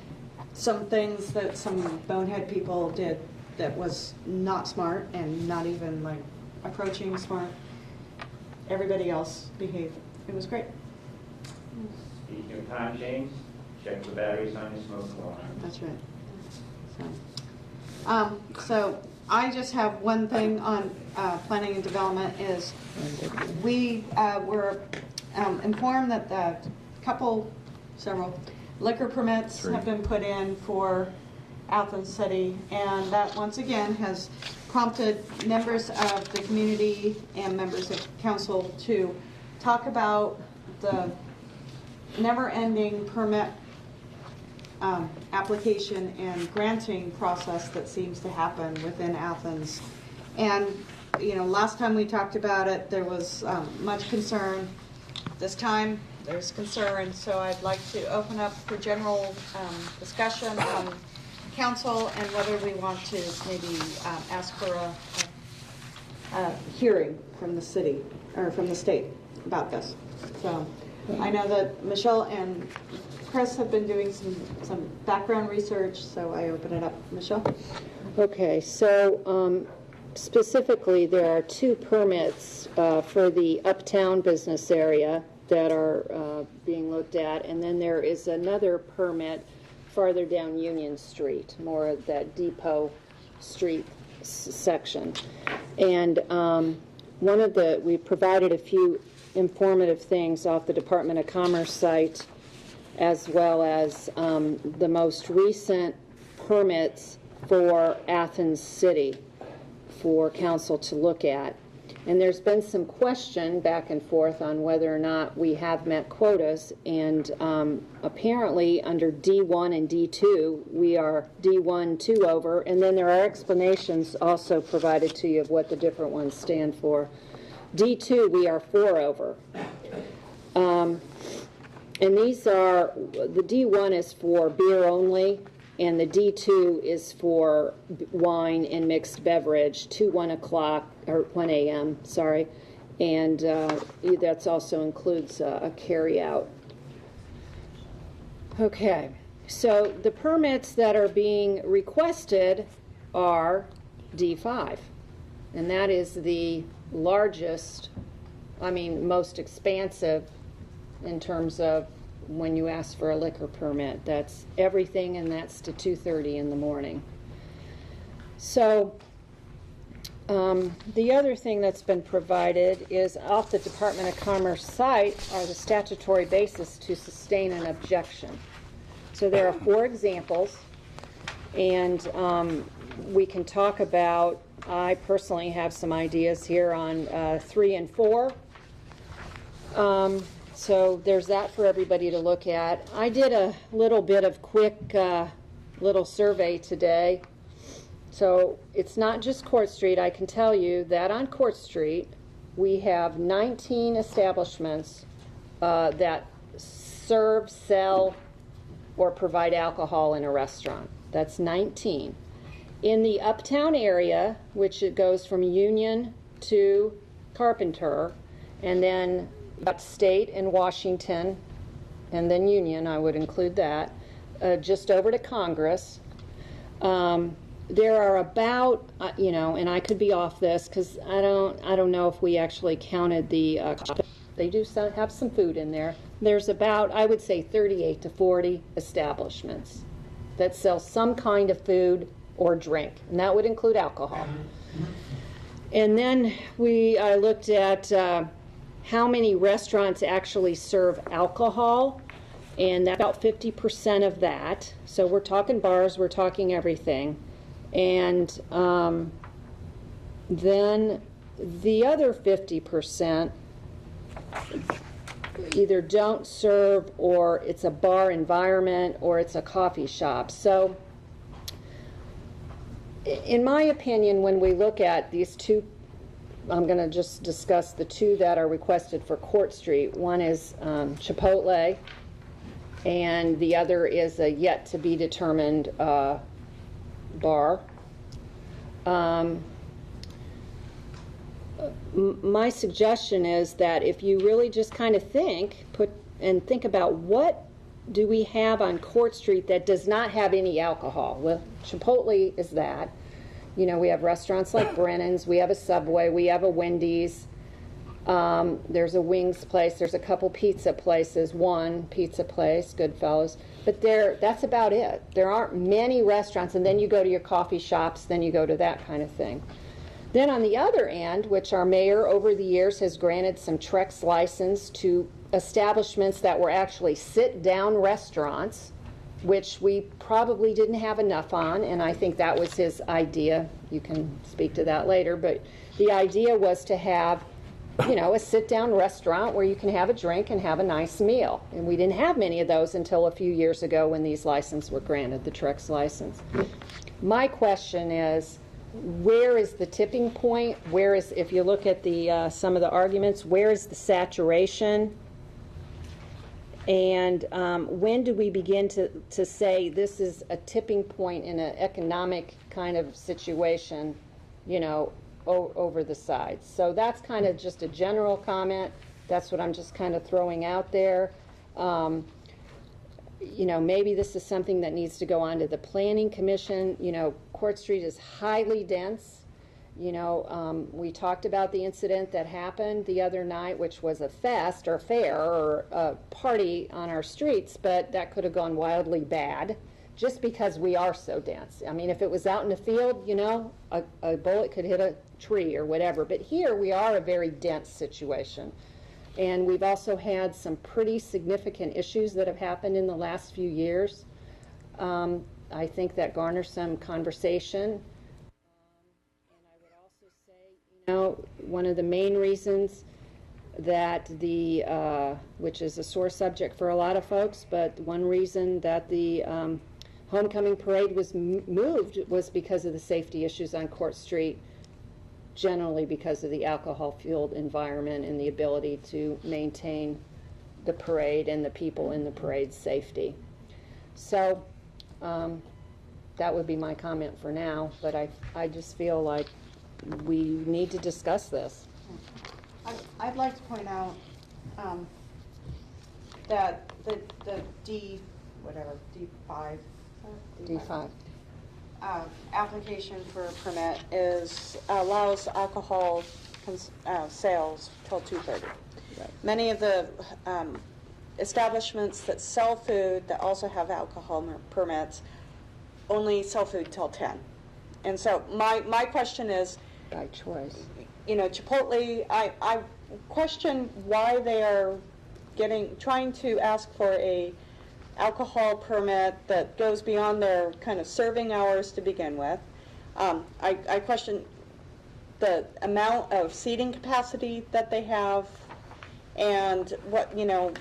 some things that some bonehead people did that was not smart and not even like approaching smart. Everybody else behaved. It was great. Speaking of time change, check the batteries on your smoke alarm. That's right. So I just have one thing on planning and development is we were informed that several liquor permits have been put in for Athens City, and that once again has prompted members of the community and members of council to talk about the never-ending permit application and granting process that seems to happen within Athens. And, last time we talked about it, there was much concern. This time, there's concern, so I'd like to open up for general discussion from council and whether we want to maybe ask for a hearing from the city, or from the state about this. So I know that Michelle and Chris have been doing some background research, so I open it up. Michelle? Okay, so specifically there are 2 permits for the uptown business area that are being looked at, and then there is another permit farther down Union Street, more of that Depot Street section. And we provided a few informative things off the Department of Commerce site, as well as the most recent permits for Athens City for council to look at. And there's been some question back and forth on whether or not we have met quotas, and apparently under D1 and D2 we are D1 2 over, and then there are explanations also provided to you of what the different ones stand for. D2 we are 4 over. And these are, the D1 is for beer only, and the D2 is for wine and mixed beverage to 1 a.m., sorry. And that also includes a carry out. Okay, so the permits that are being requested are D5. And that is the largest, most expansive in terms of when you ask for a liquor permit. That's everything, and that's to 2:30 in the morning. So the other thing that's been provided is off the Department of Commerce site are the statutory basis to sustain an objection. So there are 4 examples, and we can talk about, I personally have some ideas here on 3 and 4. So there's that for everybody to look at. I did a little bit of quick little survey today. So it's not just Court Street. I can tell you that on Court Street we have 19 establishments that serve, sell, or provide alcohol in a restaurant. That's 19. In the uptown area, which it goes from Union to Carpenter, and then State and Washington, and then Union, I would include that, just over to Congress. There are about, and I could be off this because I don't know if we actually counted the. They do have some food in there. There's about, I would say, 38 to 40 establishments that sell some kind of food or drink, and that would include alcohol. And then I looked at how many restaurants actually serve alcohol, and that's about 50% of that. So we're talking bars, we're talking everything. And Then the other 50% either don't serve, or it's a bar environment, or it's a coffee shop. So in my opinion, when we look at these two, I'm going to just discuss the two that are requested for Court Street. One is Chipotle, and the other is a yet to be determined bar. My suggestion is that if you really just kind of think about what do we have on Court Street that does not have any alcohol. Well, Chipotle is that. You know, we have restaurants like Brennan's, we have a Subway, we have a Wendy's, there's a wings place, there's a couple pizza places, one pizza place, Goodfellas, but that's about it. There aren't many restaurants, and then you go to your coffee shops, then you go to that kind of thing. Then on the other end, which our mayor over the years has granted some Trex license to establishments that were actually sit-down restaurants, which we probably didn't have enough on, and I think that was his idea. You can speak to that later, but the idea was to have, you know, a sit-down restaurant where you can have a drink and have a nice meal. And we didn't have many of those until a few years ago when these licenses were granted, the Trex license. My question is, where is the tipping point? Where is, if you look at the some of the arguments, where is the saturation? And when do we begin to say this is a tipping point in an economic kind of situation, you know, over the sides? So that's kind of just a general comment. That's what I'm just kind of throwing out there. You know, maybe this is something that needs to go on to the Planning Commission. You know, Court Street is highly dense. You know, we talked about the incident that happened the other night, which was a fest or fair or a party on our streets, but that could have gone wildly bad just because we are so dense. I mean, if it was out in the field, you know, a bullet could hit a tree or whatever, but here we are a very dense situation. And we've also had some pretty significant issues that have happened in the last few years. I think that garners some conversation. You know, one of the main reasons that which is a sore subject for a lot of folks, but one reason that the homecoming parade was moved was because of the safety issues on Court Street, generally because of the alcohol-fueled environment and the ability to maintain the parade and the people in the parade's safety. So that would be my comment for now, but I just feel like we need to discuss this. I'd like to point out that the D5 application for a permit allows alcohol sales till 2:30. Right. Many of the establishments that sell food that also have alcohol permits only sell food till 10. And so my question is, by choice, you know, Chipotle, I question why they are trying to ask for a alcohol permit that goes beyond their kind of serving hours to begin with. I question the amount of seating capacity that they have, and what, you know,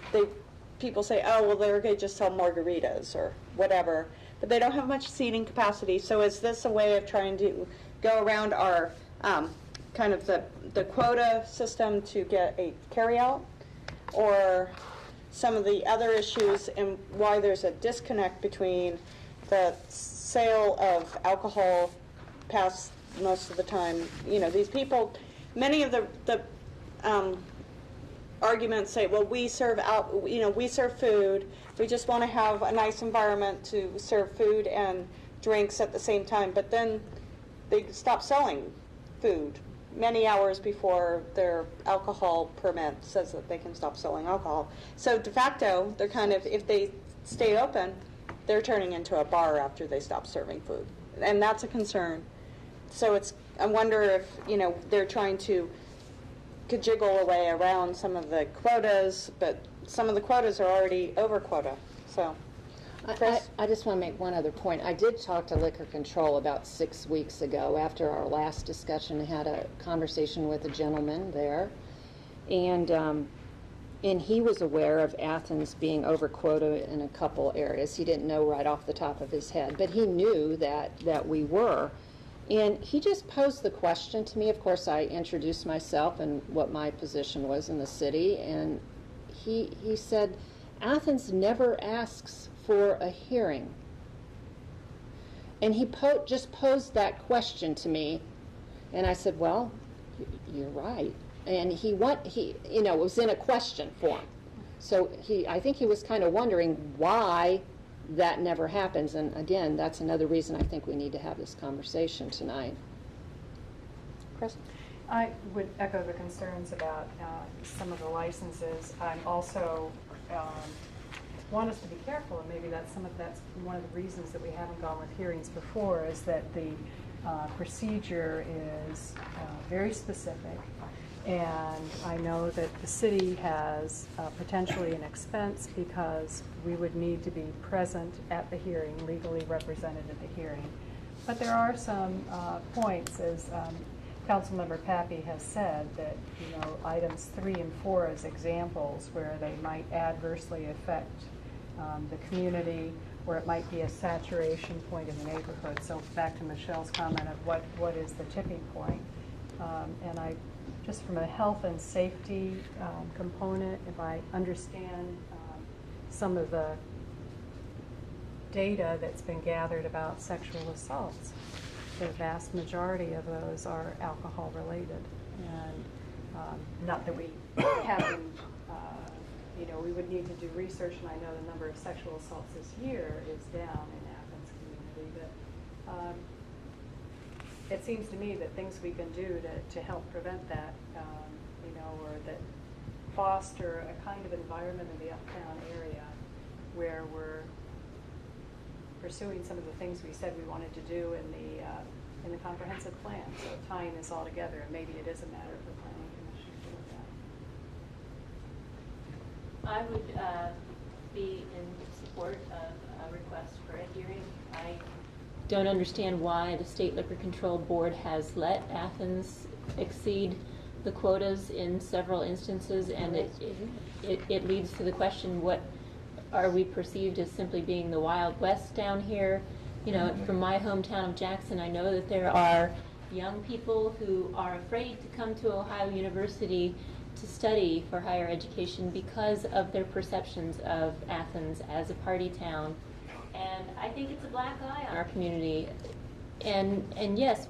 people say, oh, well, they're going to just sell margaritas or whatever, but they don't have much seating capacity. So is this a way of trying to go around our kind of the quota system to get a carryout, or some of the other issues, and why there's a disconnect between the sale of alcohol past most of the time? You know, these people, many of the arguments say, well, we serve food. We just want to have a nice environment to serve food and drinks at the same time. But then they stop selling food many hours before their alcohol permit says that they can stop selling alcohol. So de facto, they're kind of, if they stay open, they're turning into a bar after they stop serving food. And that's a concern. So I wonder if, you know, they're trying to jiggle away around some of the quotas, but some of the quotas are already over quota. So Chris? I just want to make one other point. I did talk to Liquor Control about 6 weeks ago after our last discussion. I had a conversation with a gentleman there, and he was aware of Athens being over quota in a couple areas. He didn't know right off the top of his head, but he knew that we were. And he just posed the question to me. Of course, I introduced myself and what my position was in the city, and he said, Athens never asks for a hearing. And he just posed that question to me, and I said, well, you're right. And it was in a question form. So I think he was kind of wondering why that never happens. And again, that's another reason I think we need to have this conversation tonight. Chris? I would echo the concerns about some of the licenses. I'm also want us to be careful, and maybe that's one of the reasons that we haven't gone with hearings before, is that the procedure is very specific. And I know that the city has potentially an expense because we would need to be present at the hearing, legally represented at the hearing. But there are some points, as Councilmember Pappy has said, that items 3 and 4 as examples where they might adversely affect the community, or it might be a saturation point in the neighborhood. So back to Michelle's comment of what is the tipping point. And just from a health and safety component, if I understand some of the data that's been gathered about sexual assaults, the vast majority of those are alcohol related. And not that we have we would need to do research, and I know the number of sexual assaults this year is down in Athens community, but it seems to me that things we can do to help prevent that, or that foster a kind of environment in the uptown area where we're pursuing some of the things we said we wanted to do in the comprehensive plan. So tying this all together, and maybe it is a matter for the planning commission to look at. I would be in support of a request for a hearing. I don't understand why the State Liquor Control Board has let Athens exceed the quotas in several instances, and it leads to the question, what are we perceived as simply being the Wild West down here? From my hometown of Jackson, I know that there are young people who are afraid to come to Ohio University to study for higher education because of their perceptions of Athens as a party town. And I think it's a black eye on our community. And yes,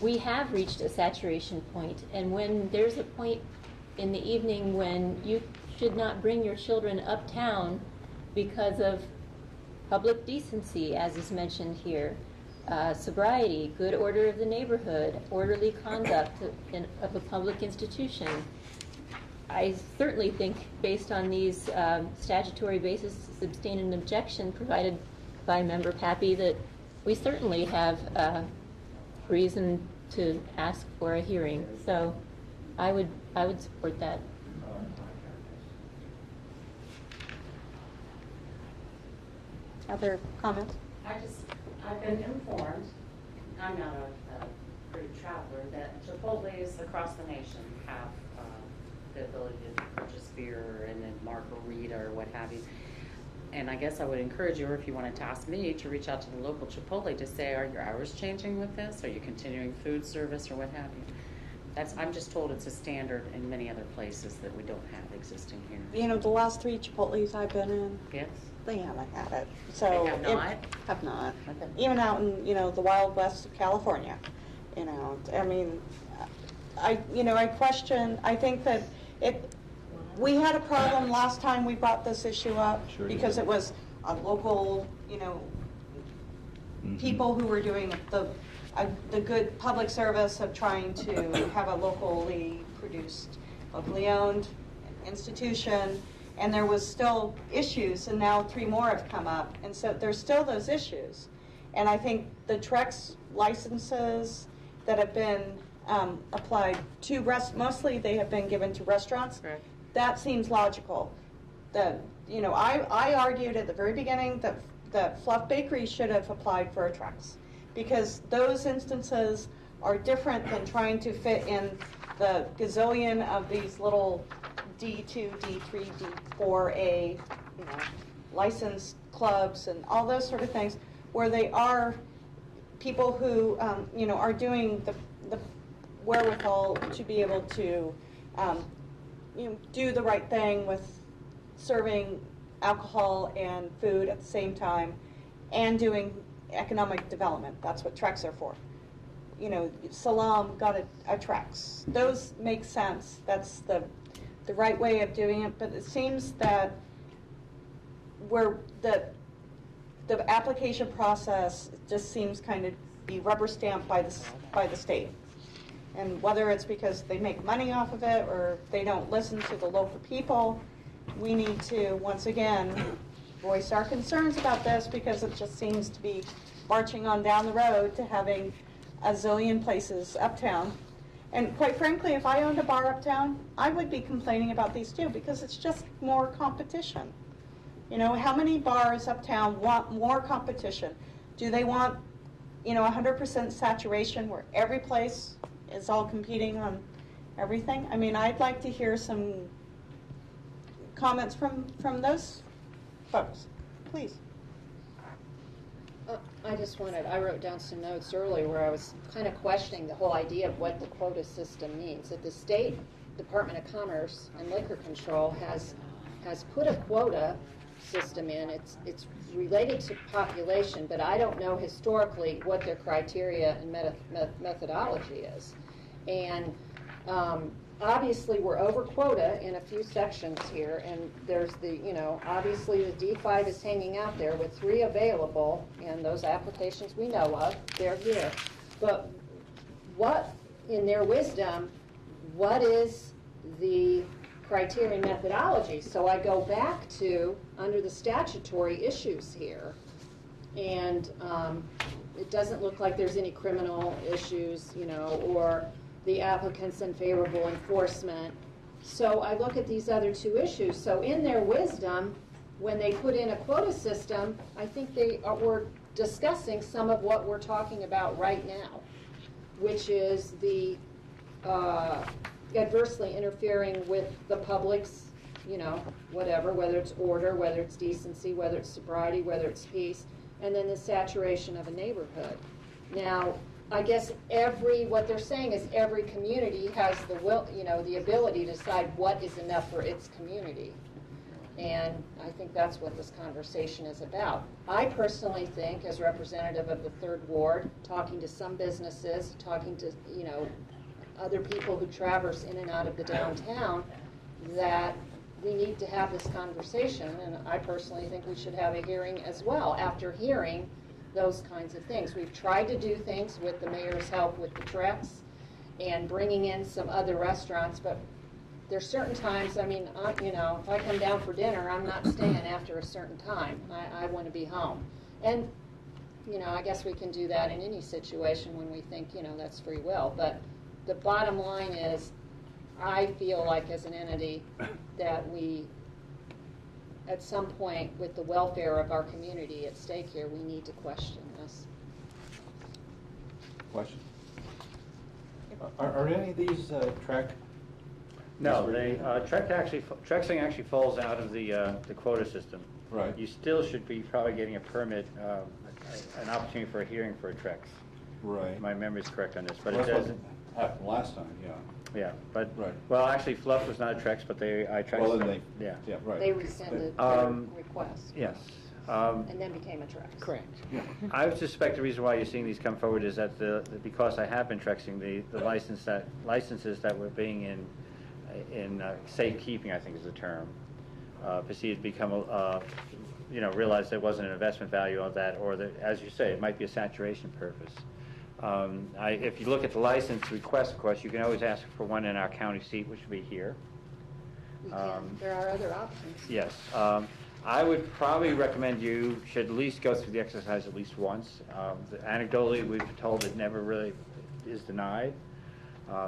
we have reached a saturation point. And when there's a point in the evening when you should not bring your children uptown because of public decency, as is mentioned here, sobriety, good order of the neighborhood, orderly conduct of a public institution, I certainly think, based on these statutory basis to sustain an objection provided by Member Pappy, that we certainly have reason to ask for a hearing. So I would support that. Other comments? I've been informed, I'm not a crude traveler, that Chipotle's across the nation have the ability to purchase beer and then margarita or what have you. And I guess I would encourage you, or if you wanted to ask me, to reach out to the local Chipotle to say, are your hours changing with this? Are you continuing food service or what have you? I'm just told it's a standard in many other places that we don't have existing here. The last 3 Chipotles I've been in, Yes? they haven't had it. So They have not? Have not. Okay. Even out in, the Wild West of California, I mean, I question, I think that we had a problem last time we brought this issue up, because it was a local, people who were doing the good public service of trying to have a locally produced, locally owned institution, and there was still issues, and now 3 more have come up, and so there's still those issues. And I think the Trex licenses that have been applied to mostly they have been given to restaurants. Correct. That seems logical. I argued at the very beginning that Fluff Bakery should have applied for a Trex, because those instances are different than trying to fit in the gazillion of these little D2, D3, D4A, licensed clubs and all those sort of things, where they are people who, are doing the wherewithal to be able to, do the right thing with serving alcohol and food at the same time and doing economic development. That's what Trex are for. Salam got a Trex. Those make sense. That's the right way of doing it, but it seems that where the application process just seems kind of be rubber stamped by the state. And whether it's because they make money off of it or they don't listen to the local people, we need to, once again, voice our concerns about this, because it just seems to be marching on down the road to having a zillion places uptown. And quite frankly, if I owned a bar uptown, I would be complaining about these too, because it's just more competition. How many bars uptown want more competition? Do they want, 100% saturation where every place is all competing on everything? I mean, I'd like to hear some comments from those folks, please. I wrote down some notes earlier where I was kind of questioning the whole idea of what the quota system means. That the State Department of Commerce and Liquor Control has put a quota system in. It's related to population, but I don't know historically what their criteria and methodology is. And obviously we're over quota in a few sections here, and there's obviously the D5 is hanging out there with 3 available, and those applications we know of, they're here. But what, in their wisdom, what is the criteria and methodology? So I go back to under the statutory issues here, and it doesn't look like there's any criminal issues, or the applicant's unfavorable enforcement. So I look at these other 2 issues. So in their wisdom, when they put in a quota system, I think they were discussing some of what we're talking about right now, which is the adversely interfering with the public's, whatever, whether it's order, whether it's decency, whether it's sobriety, whether it's peace, and then the saturation of a neighborhood. Now, I guess what they're saying is every community has the will, the ability to decide what is enough for its community. And I think that's what this conversation is about. I personally think, as representative of the 3rd Ward, talking to some businesses, talking to, other people who traverse in and out of the downtown, that we need to have this conversation. And I personally think we should have a hearing as well after hearing those kinds of things. We've tried to do things with the mayor's help with the Trex and bringing in some other restaurants, but there's certain times, if I come down for dinner, I'm not staying after a certain time. I want to be home. And, I guess we can do that in any situation when we think, that's free will. But the bottom line is, I feel like as an entity that we, at some point, with the welfare of our community at stake here, we need to question this. Question? Are any of these track? No, Trexing actually falls out of the quota system. Right. You still should be probably getting a permit, an opportunity for a hearing for a Trex. Right. My memory's correct on this, but Well, it that's doesn't. what happened last time, yeah. Yeah, but Right. well, actually, Fluff was not a Trex, but I Trexed Well, them. then Yeah. Yeah, right. They rescinded their request Yes. and then became a Trex. Correct. I would suspect the reason why you're seeing these come forward is that because I have been Trexing, the licenses that were being in safekeeping, I think is the term, perceived to become realized there wasn't an investment value of that, or that, as you say, it might be a saturation purpose. If you look at the license request, of course, you can always ask for one in our county seat, which would be here. We can. There are other options. Yes. I would probably recommend you should at least go through the exercise at least once. Anecdotally, we've been told it never really is denied.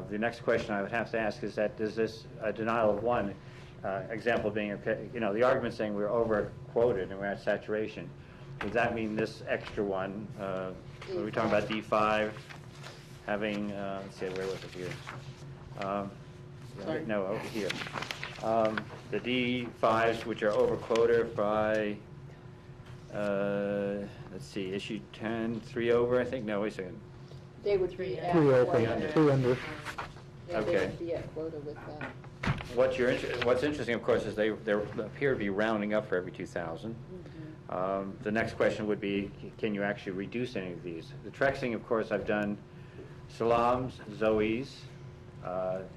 The next question I would have to ask is that, does this denial of one example being, okay, you know, the argument saying we're over quoted and we're at saturation. Does that mean this extra one, are we talking about D5 having, let's see, where was it here? Sorry. No, over here. The D5s, which are over quota by, let's see, issue 10, 3 over, I think? No, wait a second. They would be at. 3 over, under. 3 under. Yeah, they Okay. would be at quota with that. What's interesting, of course, is they appear to be rounding up for every 2,000. The next question would be, can you actually reduce any of these? The Trexing, of course, I've done Salams, Zoe's,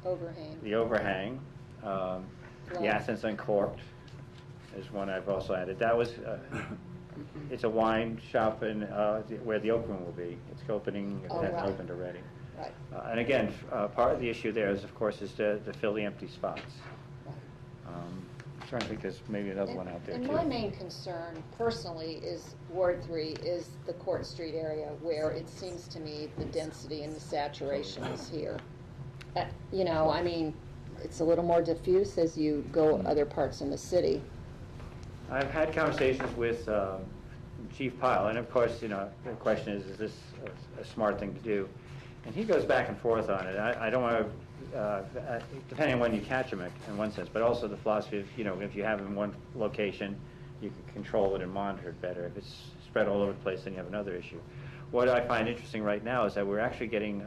Overhang. the Overhang, the Athens Uncorked is one I've also added. That was, it's a wine shop in, where the open will be. It's opening, it Oh, hasn't right. opened already. Right. And again, part of the issue there is, of course, is to fill the empty spots. I'm trying to think there's maybe another one out there And too. my main concern personally is Ward 3 is the Court Street area where it seems to me the density and the saturation is here. You know, I mean, it's a little more diffuse as you go other parts in the city. I've had conversations with Chief Pyle, and of course, you know, the question is this a smart thing to do? And he goes back and forth on it. I don't want to, depending on when you catch him in one sense, but also the philosophy of, you know, if you have him in one location, you can control it and monitor it better. If it's spread all over the place, then you have another issue. What I find interesting right now is that we're actually getting,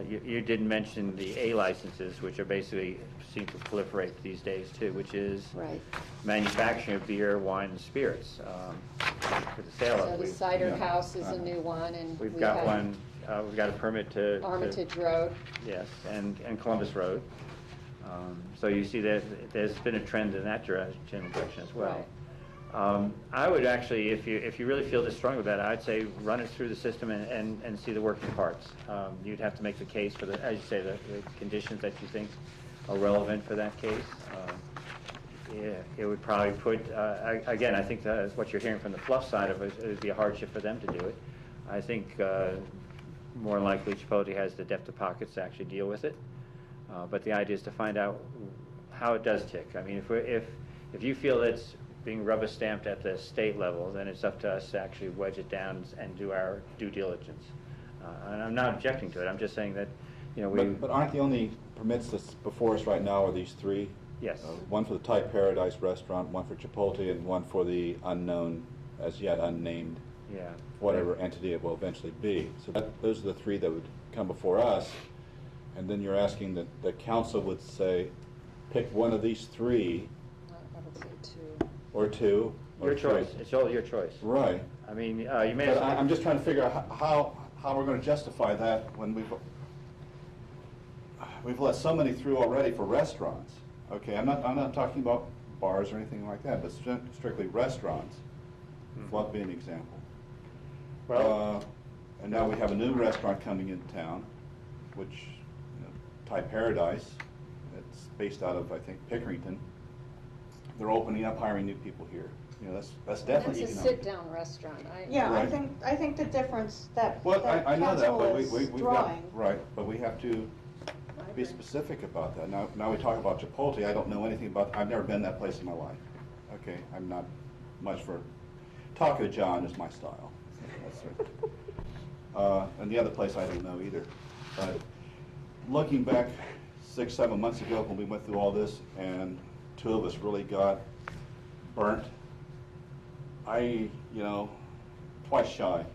you did mention the A licenses, which are basically seem to proliferate these days too, which is Right. manufacturing of beer, wine, and spirits for the sale So of. the Cider House is a new one, and We've we got have one. We've got a permit to Armitage Road. Yes, and Columbus Road. So you see that there's been a trend in that direction as well. I would actually, if you really feel this strong about it, I'd say run it through the system and see the working parts. You'd have to make the case for the, as you say, the conditions that you think are relevant for that case. Yeah, it would probably put, again, I think that what you're hearing from the fluff side of it, it would be a hardship for them to do it. I think more likely Chipotle has the depth of pockets to actually deal with it. But the idea is to find out how it does tick. I mean, if you feel it's being rubber stamped at the state level, then it's up to us to actually wedge it down and do our due diligence. And I'm not objecting to it. I'm just saying that, you know, But aren't the only permits that's before us right now are these 3? Yes. One for the Thai Paradise Restaurant, one for Chipotle, and one for the unknown, as yet unnamed, Yeah. whatever entity it will eventually be. So those are the 3 that would come before us. And then you're asking that the council would say, pick one of these 3. I would say 2. Or 2. Or Your 3. choice. It's all your choice. Right. I mean, you may But have. I'm just trying to figure out how we're going to justify that when we've let so many through already for restaurants. Okay, I'm not talking about bars or anything like that, but strictly restaurants. Fluff being an example. Well, And now we have a new restaurant coming into town, which, you know, Thai Paradise, it's based out of, I think, Pickerington. They're opening up, hiring new people here. You know, that's definitely That's a economic. sit-down restaurant. Yeah, Right. I think the difference that Well, I know that, council but is we've got, drawing. right, but we have to be specific about that. Now we talk about Chipotle, I don't know anything about, I've never been that place in my life. Okay, I'm not much for, Taco John is my style. That's it. And the other place I don't know either. But looking back 6, 7 months ago when we went through all this and 2 of us really got burnt, twice shy at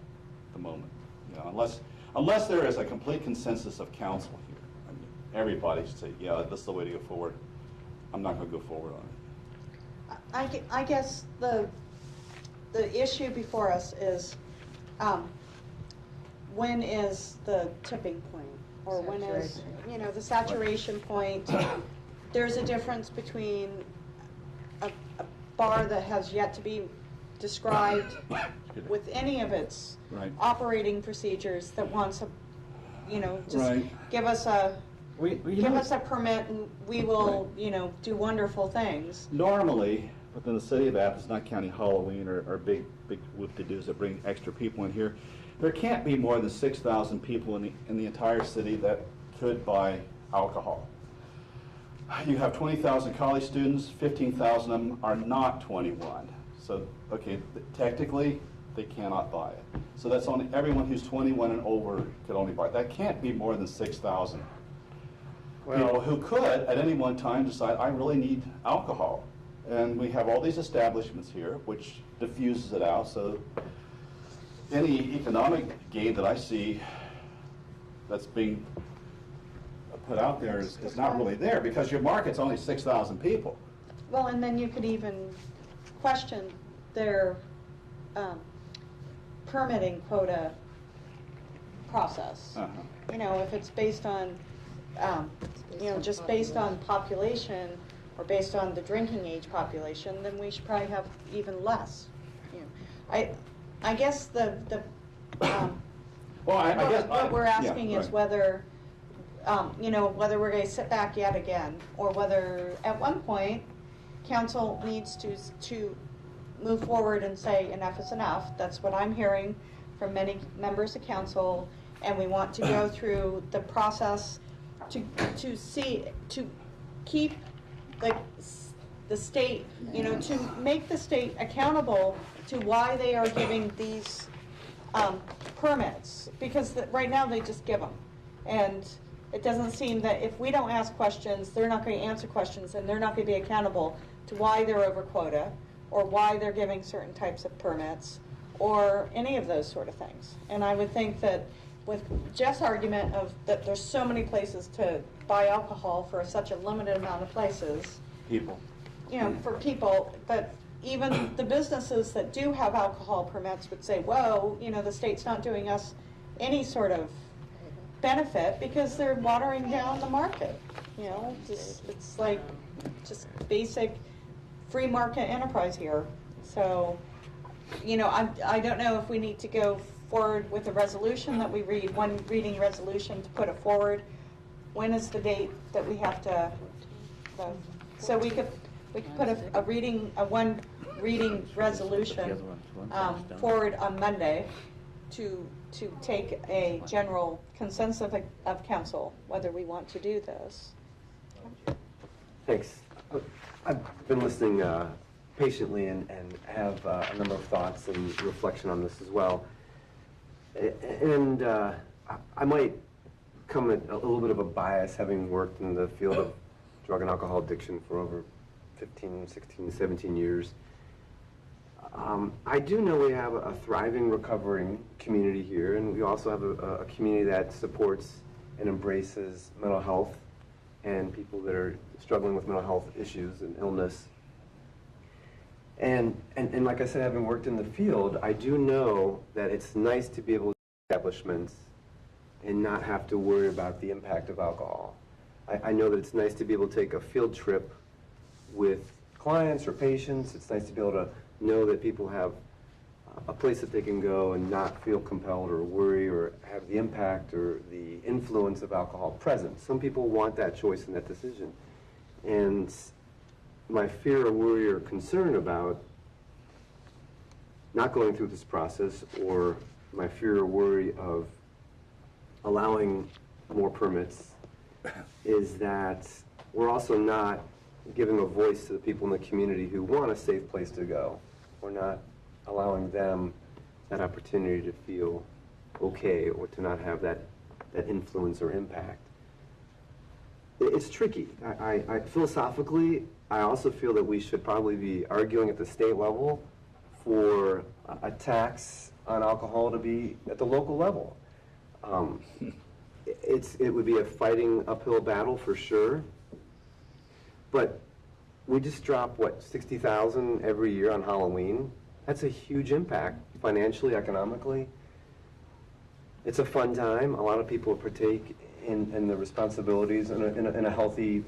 the moment. You know, unless there is a complete consensus of council here. I mean, everybody should say, yeah, this is the way to go forward. I'm not going to go forward on it. I guess the issue before us is, when is the tipping point? Or when is, the saturation point? There's a difference between a bar that has yet to be described with any of its Right. operating procedures that wants a, just Right. give us a Give us a permit and we will, do wonderful things. Normally, within the city of Athens, not counting Halloween or big whoop-de-doos that bring extra people in here, there can't be more than 6,000 people in the entire city that could buy alcohol. you have 20,000 college students, 15,000 of them are not 21. So, okay, technically, they cannot buy it. So that's only, everyone who's 21 and over could only buy it. That can't be more than 6,000 people who could, at any one time, decide, I really need alcohol. And we have all these establishments here, which diffuses it out, so any economic gain that I see that's being put out there is not really there, because your market's only 6,000 people. Well, and then you could even question their permitting quota process. You know, if it's based on, you know, just based on population or based on the drinking age population, then we should probably have even less. You know, I guess Well, I guess what we're asking yeah, is right. whether, you know, whether we're going to sit back yet again, or whether at one point council needs to move forward and say enough is enough. That's what I'm hearing from many members of council, and we want to go through the process to keep the state, you know, to make the state accountable to why they are giving these permits, because right now they just give them, and it doesn't seem that if we don't ask questions, they're not going to answer questions, and they're not going to be accountable to why they're over quota, or why they're giving certain types of permits, or any of those sort of things. And I would think that with Jeff's argument of that there's so many places to buy alcohol for such a limited amount of places, People. you know, for people, but even the businesses that do have alcohol permits would say, whoa, you know, the state's not doing us any sort of benefit because they're watering down the market. You know, it's like just basic free market enterprise here. So, you know, I don't know if we need to go forward with a resolution that we read, one reading resolution to put it forward. When is the date that we have to, so we could put one reading resolution forward on Monday to take a general consensus of council, whether we want to do this. Thanks. I've been listening patiently and have a number of thoughts and reflection on this as well. And I might come at a little bit of a bias, having worked in the field of drug and alcohol addiction for over 15, 16, 17 years. I do know we have a thriving, recovering community here, and we also have a community that supports and embraces mental health and people that are struggling with mental health issues and illness. And like I said, having worked in the field, I do know that it's nice to be able to establishments and not have to worry about the impact of alcohol. I know that it's nice to be able to take a field trip with clients or patients. It's nice to be able to know that people have a place that they can go and not feel compelled or worry or have the impact or the influence of alcohol present. Some people want that choice and that decision. And my fear or worry or concern about not going through this process, or my fear or worry of allowing more permits, is that we're also not giving a voice to the people in the community who want a safe place to go. We're not allowing them that opportunity to feel okay or to not have that influence or impact. It's tricky. I philosophically, I also feel that we should probably be arguing at the state level for a tax on alcohol to be at the local level. It would be a fighting uphill battle for sure, but we just drop, what, 60,000 every year on Halloween? That's a huge impact financially, economically. It's a fun time. A lot of people partake in the responsibilities in a healthy,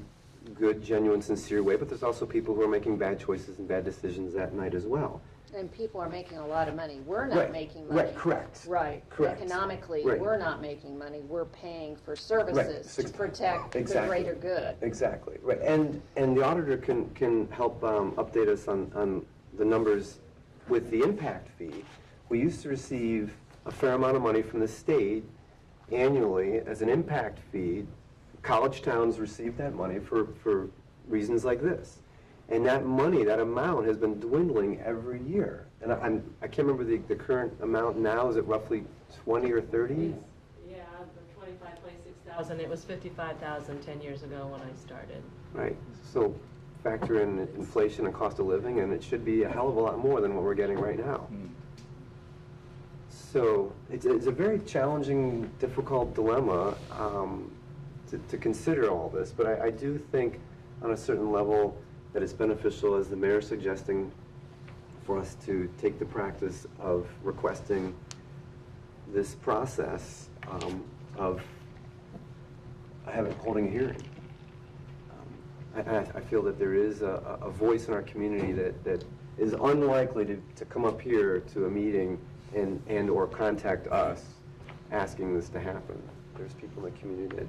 good, genuine, sincere way, but there's also people who are making bad choices and bad decisions that night as well. And people are making a lot of money. We're not making money. Right, correct. Right. Correct. Economically, Right. We're not making money. We're paying for services to protect the greater good. Exactly. Right. And the auditor can help update us on the numbers with the impact fee. We used to receive a fair amount of money from the state annually as an impact fee college towns receive that money for reasons like this. And that money, that amount, has been dwindling every year. And I can't remember the current amount now. Is it roughly 20 or 30? Yeah, the 25 26,000. It was 55,000 10 years ago when I started. Right. So factor in inflation and cost of living, and it should be a hell of a lot more than what we're getting right now. So it's a very challenging, difficult dilemma to consider all this. But I do think on a certain level that it's beneficial, as the mayor's suggesting, for us to take the practice of requesting this process of holding a hearing. I feel that there is a voice in our community that is unlikely to come up here to a meeting and or contact us asking this to happen. There's people in the community that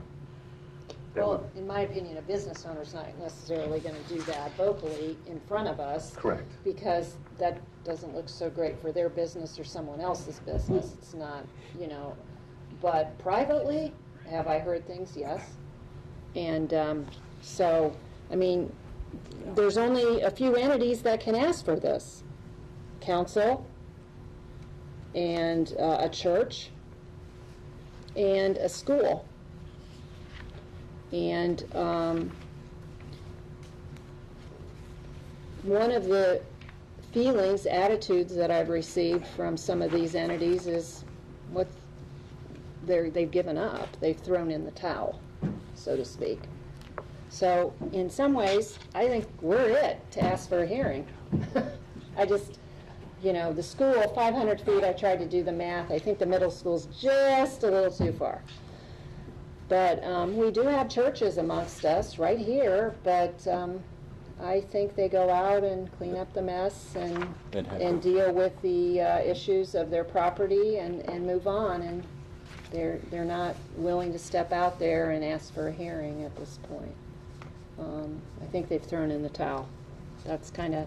Well, in my opinion, a business owner's not necessarily going to do that vocally in front of us. Correct. Because that doesn't look so great for their business or someone else's business. It's not, but privately, have I heard things? Yes. And so, I mean, there's only a few entities that can ask for this. Council, and a church, and a school. And one of the feelings, attitudes that I've received from some of these entities is what they've given up. They've thrown in the towel, so to speak. So in some ways, I think we're it to ask for a hearing. I just, the school, 500 feet, I tried to do the math. I think the middle school's just a little too far. But we do have churches amongst us right here, but I think they go out and clean up the mess and deal with the issues of their property and move on. And they're not willing to step out there and ask for a hearing at this point. I think they've thrown in the towel. That's kind of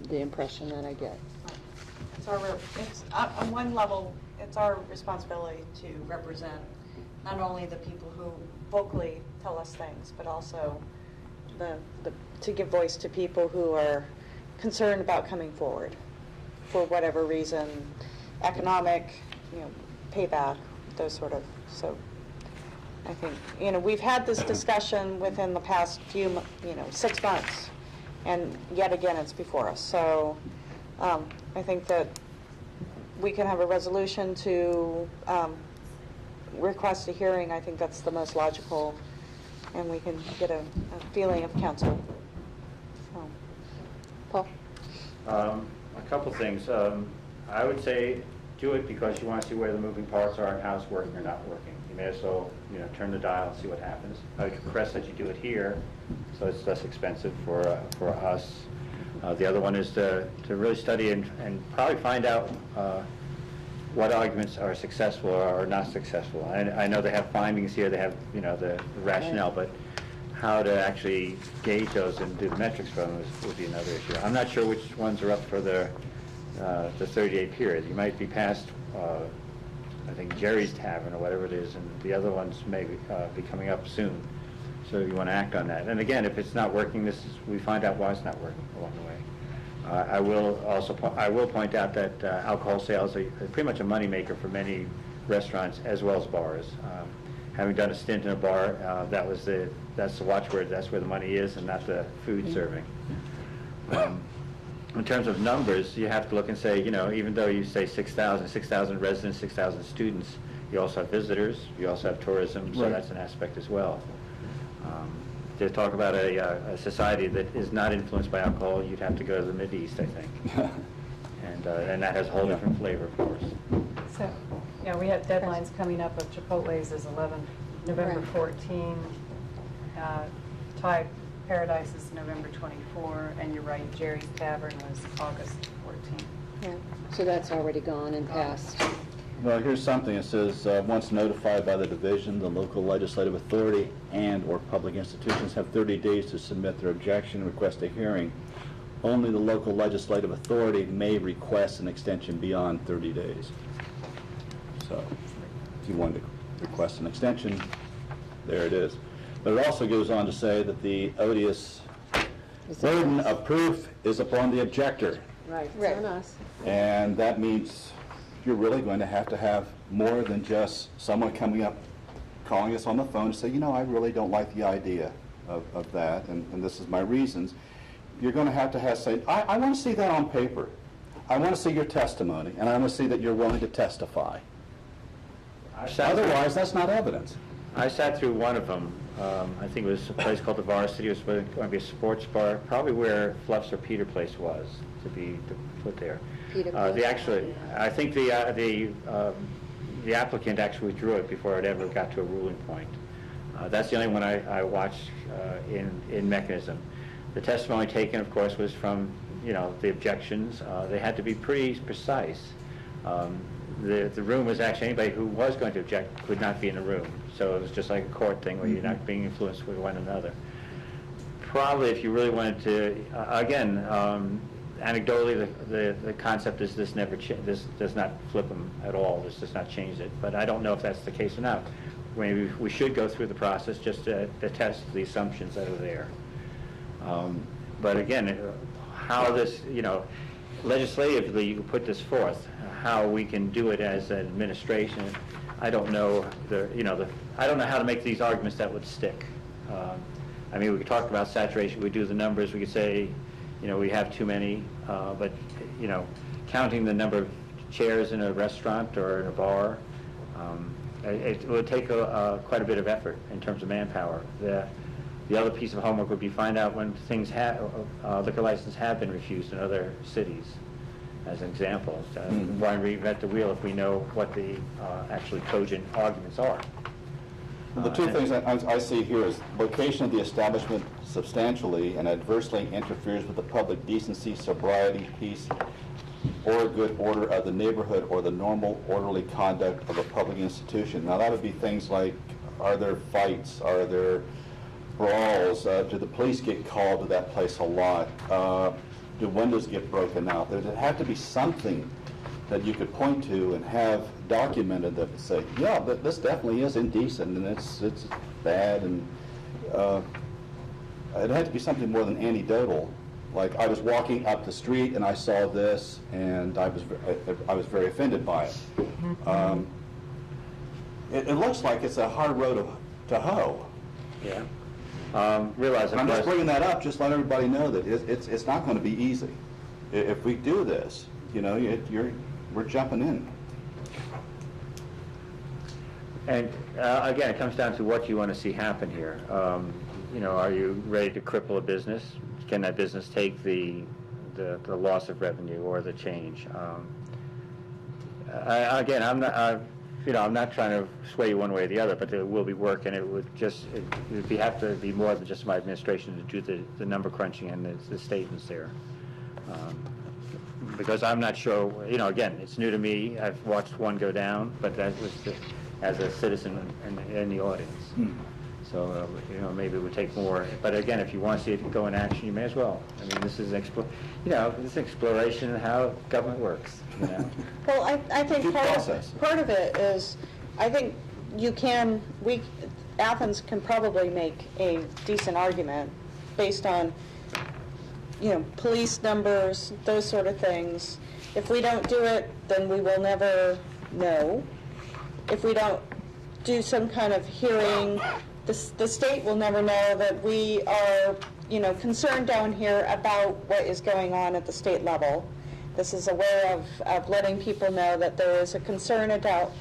the impression that I get. It's on one level, it's our responsibility to represent not only the people who vocally tell us things, but also to give voice to people who are concerned about coming forward for whatever reason, economic, payback, those sort of. So I think, we've had this discussion within the past few, 6 months, and yet again it's before us. So I think that we can have a resolution to request a hearing. I think that's the most logical, and we can get a feeling of council. Paul? A couple things. I would say do it because you want to see where the moving parts are and how it's working or not working. You may as well, turn the dial and see what happens. I would request that you do it here, so it's less expensive for us. The other one is to really study and probably find out what arguments are successful or not successful. I know they have findings here, they have the rationale, but how to actually gauge those and do the metrics for them would be another issue. I'm not sure which ones are up for the 30-day period. You might be past, I think, Jerry's Tavern or whatever it is, and the other ones may be coming up soon. So you want to act on that. And again, if it's not working, we find out why it's not working along the way. I will point out that alcohol sales are pretty much a moneymaker for many restaurants as well as bars. Having done a stint in a bar, that's the watchword. That's where the money is, and not the food serving. In terms of numbers, you have to look and say, even though you say 6,000 residents, 6,000 students, you also have visitors, you also have tourism, so that's an aspect as well. To talk about a society that is not influenced by alcohol, you'd have to go to the Mideast, I think. And that has a whole different flavor, of course. So, we have deadlines coming up of Chipotle's is November 14. Thai Paradise is November 24, and you're right, Jerry's Tavern was August 14. Yeah. So that's already gone and passed. Well, here's something. It says, once notified by the division, the local legislative authority and/or public institutions have 30 days to submit their objection and request a hearing. Only the local legislative authority may request an extension beyond 30 days. So, if you wanted to request an extension, there it is. But it also goes on to say that the odious burden of proof is upon the objector. Right, Right. it's on us. And that means you're really going to have more than just someone coming up, calling us on the phone to say, you know, I really don't like the idea of that, and this is my reasons. You're going to have say, I want to see that on paper. I want to see your testimony, and I want to see that you're willing to testify. Otherwise, that's not evidence. I sat through one of them. I think it was a place called the Varsity. It was going to be a sports bar, probably where Fluff's or Peter Place was to put there. I think the applicant actually withdrew it before it ever got to a ruling point. That's the only one I watched in mechanism. The testimony taken, of course, was from the objections. They had to be pretty precise. The room was actually, anybody who was going to object could not be in the room. So it was just like a court thing where you're not being influenced with one another. Probably if you really wanted to, again, anecdotally, the concept is this does not flip them at all. This does not change it. But I don't know if that's the case or not. Maybe we should go through the process just to test the assumptions that are there. But again, how this, legislatively you put this forth, how we can do it as an administration, I don't know. I don't know how to make these arguments that would stick. I mean, we could talk about saturation. We do the numbers. We could say, we have too many. But counting the number of chairs in a restaurant or in a bar, it would take quite a bit of effort in terms of manpower. The other piece of homework would be find out when liquor licenses have been refused in other cities, as an example. Why reinvent the wheel if we know what the actually cogent arguments are? The two things I see here is location of the establishment substantially and adversely interferes with the public decency, sobriety, peace, or good order of the neighborhood or the normal orderly conduct of a public institution. Now that would be things like, are there fights? Are there brawls? Do the police get called to that place a lot? Do windows get broken out? There would have to be something that you could point to and have documented that would say, yeah, this definitely is indecent and it's bad, and it had to be something more than anecdotal. Like, I was walking up the street and I saw this and I was very offended by it. It looks like it's a hard road to hoe. Yeah. Realize and I'm just bringing that up, just let everybody know that it's not going to be easy. If we do this, we're jumping in. And again, it comes down to what you want to see happen here. Are you ready to cripple a business? Can that business take the loss of revenue or the change? Again, I'm not trying to sway you one way or the other, but there will be work, and it would have to be more than just my administration to do the number crunching and the statements there. Because I'm not sure, again, it's new to me. I've watched one go down, but that was as a citizen in the audience. So, maybe it would take more. But again, if you want to see it go in action, you may as well. I mean, this is this is exploration of how government works. Well, I think part of it is, I think Athens can probably make a decent argument based on, police numbers, those sort of things. If we don't do it, then we will never know. If we don't do some kind of hearing, the state will never know that we are, concerned down here about what is going on at the state level. This is a way of letting people know that there is a concern about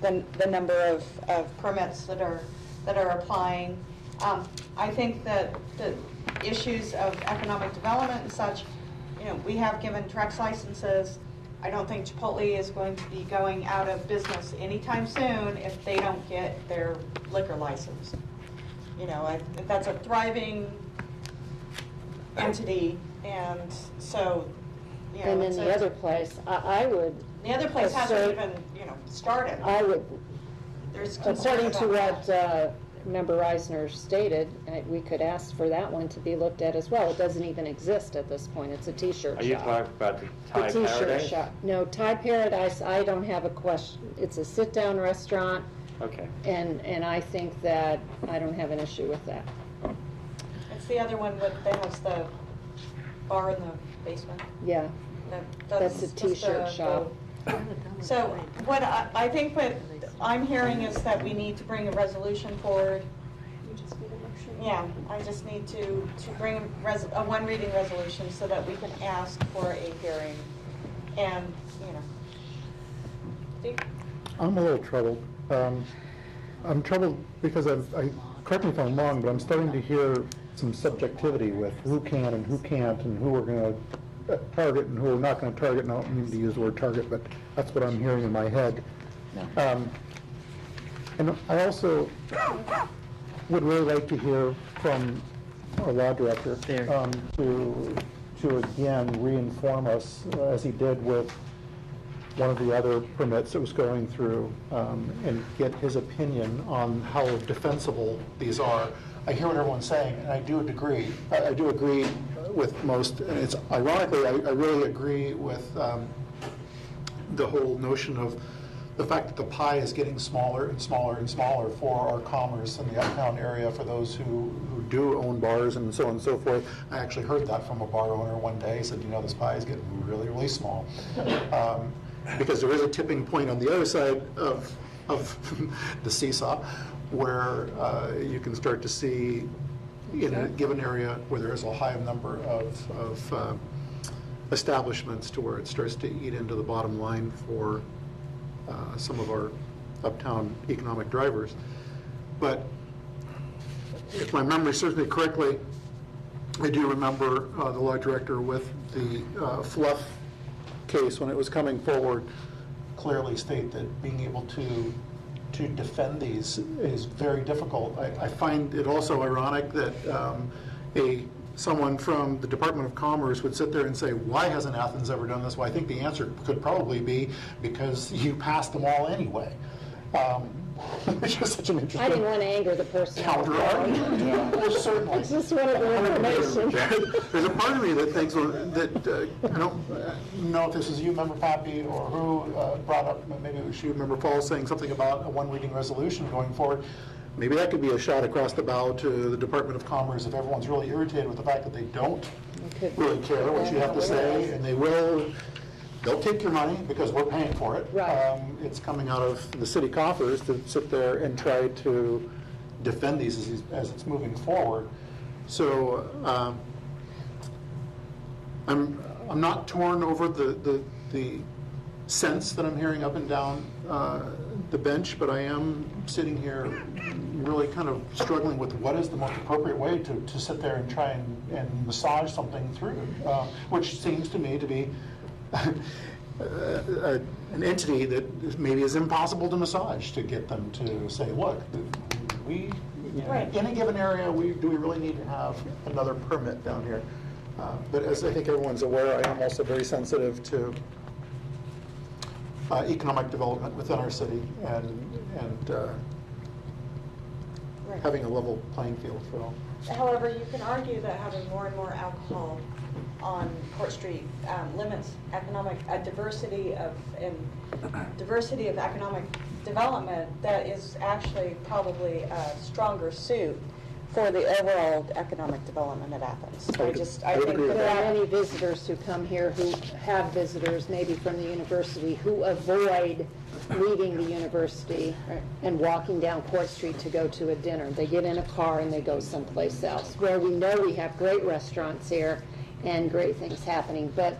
the number of permits that are applying. I think that the issues of economic development and such, we have given Trex licenses. I don't think Chipotle is going to be going out of business anytime soon if they don't get their liquor license. That's a thriving entity, and so, And then the other place, I would. The other place hasn't even, started. I would. There's according to what Member Reisner stated, we could ask for that one to be looked at as well. It doesn't even exist at this point. It's a T-shirt shop. Are you talking about the Thai T-shirt Paradise? shop. No, Thai Paradise, I don't have a question. It's a sit-down restaurant. Okay. And I think that I don't have an issue with that. It's the other one that has the bar in the basement. Yeah, that's a just t-shirt shop. So what I think what I'm hearing is that we need to bring a resolution forward. Yeah, I just need to bring a one reading resolution so that we can ask for a hearing. And, Steve? I'm a little troubled. I'm troubled because correct me if I'm wrong, but I'm starting to hear some subjectivity with who can and who can't and who we're going to target and who we're not going to target. And I don't mean to use the word target, but that's what I'm hearing in my head. And I also would really like to hear from our law director to again re-inform us, as he did with one of the other permits that was going through, and get his opinion on how defensible these are. I hear what everyone's saying, and I do agree. I do agree with most. And it's ironically, I really agree with the whole notion of the fact that the pie is getting smaller and smaller and smaller for our commerce in the uptown area, for those who do own bars and so on and so forth. I actually heard that from a bar owner one day. He said, this pie is getting really, really small. Because there is a tipping point on the other side of the seesaw where you can start to see in a given area where there is a high number of establishments to where it starts to eat into the bottom line for some of our uptown economic drivers. But if my memory serves me correctly, I do remember the law director with the Fluff case when it was coming forward clearly state that being able to defend these is very difficult. I find it also ironic that someone from the Department of Commerce would sit there and say, why hasn't Athens ever done this? Well, I think the answer could probably be because you passed them all anyway. Which is such an interesting I didn't want to anger the person. counter-argument. Well, certainly. It's just one of the information. There's a part of me that thinks that, I don't know if this is you, Member Pappy, or who brought up, maybe it was you, Member Paul, saying something about a one-reading resolution going forward. Maybe that could be a shot across the bow to the Department of Commerce if everyone's really irritated with the fact that they don't really care what you have to say, and they'll take your money because we're paying for it. Right. It's coming out of the city coffers to sit there and try to defend these as it's moving forward. So I'm not torn over the sense that I'm hearing up and down the bench, but I am sitting here really kind of struggling with what is the most appropriate way to sit there and try and massage something through, which seems to me to be an entity that maybe is impossible to massage, to get them to say, look, in a given area, do we really need to have another permit down here? But as I think everyone's aware, I am also very sensitive to economic development within our city and having a level playing field for all. However, you can argue that having more and more alcohol on Court Street limits economic diversity of economic development that is actually probably a stronger suit for the overall economic development of Athens. I think there are many visitors who come here who have visitors maybe from the university who avoid leaving the university and walking down Court Street to go to a dinner. They get in a car and they go someplace else, where we know we have great restaurants here and great things happening, but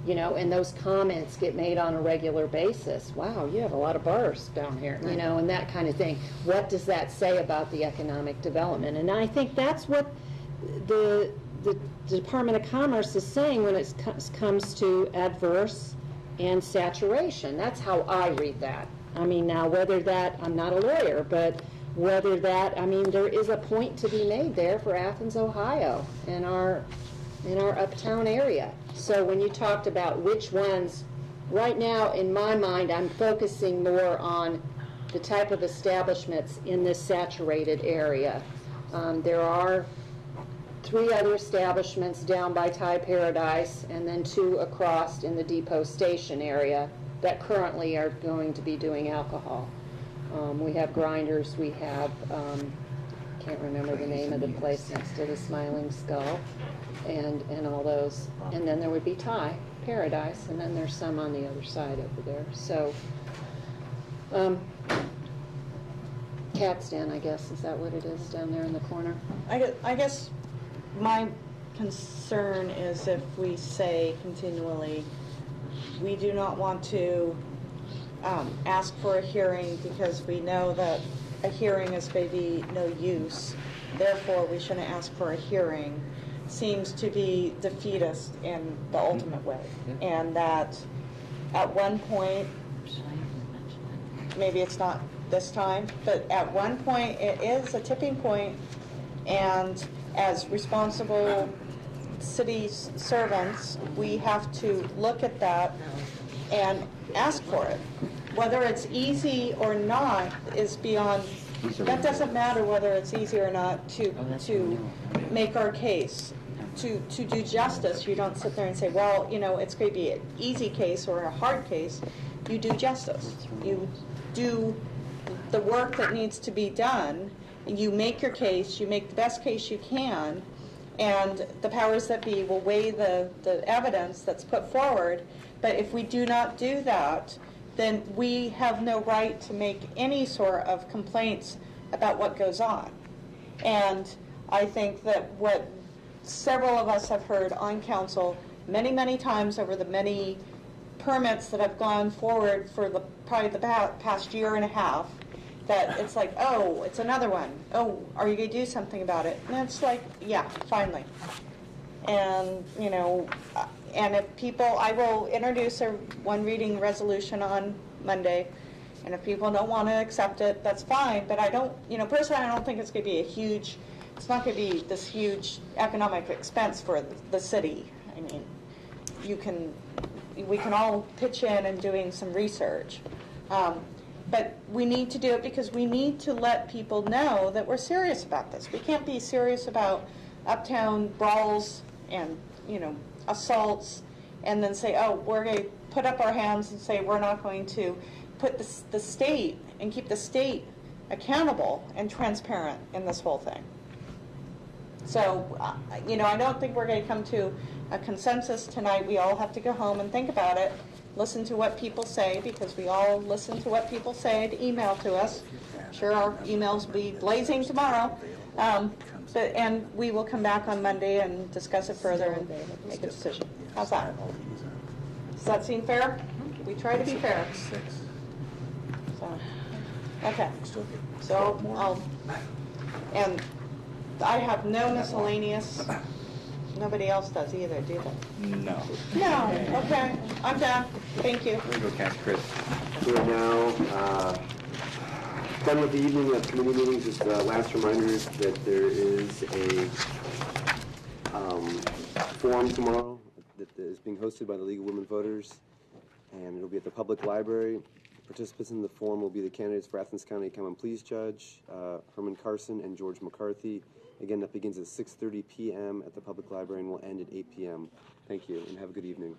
and those comments get made on a regular basis. Wow, you have a lot of bars down here, and that kind of thing. What does that say about the economic development? And I think that's what the Department of Commerce is saying when it comes to adverse and saturation. That's how I read that. I mean, now whether that, I'm not a lawyer, but whether that, there is a point to be made there for Athens, Ohio, in our uptown area. So when you talked about which ones, right now in my mind, I'm focusing more on the type of establishments in this saturated area. There are 3 other establishments down by Thai Paradise and then 2 across in the Depot Station area that currently are going to be doing alcohol. We have Grinders, we have, can't remember the name of the place next to the Smiling Skull, and all those. And then there would be Thai Paradise, and then there's some on the other side over there. So, Cat's Den, I guess, is that what it is down there in the corner? I guess my concern is if we say continually, we do not want to ask for a hearing because we know that a hearing is maybe no use, therefore we shouldn't ask for a hearing, seems to be defeatist in the ultimate way. And that at one point, maybe it's not this time, but at one point it is a tipping point, and as responsible city servants, we have to look at that and ask for it. Whether it's easy or not is beyond, that doesn't matter whether it's easy or not to make our case. To do justice, you don't sit there and say, well, you know, it's going to be an easy case or a hard case. You do justice. You do the work that needs to be done. You make your case, you make the best case you can, and the powers that be will weigh the evidence that's put forward. But if we do not do that, then we have no right to make any sort of complaints about what goes on. And I think that what several of us have heard on council many, many times over the many permits that have gone forward for probably the past year and a half, that it's like, oh, it's another one. Oh, are you going to do something about it? And it's like, yeah, finally. And, you know, and if people, I will introduce a one reading resolution on Monday, and if people don't want to accept it, that's fine. But I don't, you know, personally, I don't think it's going to be it's not going to be this huge economic expense for the city. I mean, we can all pitch in and doing some research. But we need to do it because we need to let people know that we're serious about this. We can't be serious about uptown brawls and, you know, assaults and then say, oh, we're going to put up our hands and say we're not going to put the state and keep the state accountable and transparent in this whole thing. So, you know, I don't think we're going to come to a consensus tonight. We all have to go home and think about it, listen to what people say, because we all listen to what people say and email to us. I'm sure our emails will be blazing tomorrow. And we will come back on Monday and discuss it further and make a decision. How's that? Does that seem fair? We try to be fair. So, okay. So and I have no miscellaneous. Nobody else does either, do they? No. No. Okay. I'm done. Thank you. There you go, Cash Chris. We're now done with the evening of committee meetings. Just last reminders that there is a forum tomorrow that is being hosted by the League of Women Voters, and it'll be at the public library. Participants in the forum will be the candidates for Athens County Common Pleas Judge, Herman Carson and George McCarthy. Again, that begins at 6:30 p.m. at the public library and will end at 8 p.m. Thank you, and have a good evening.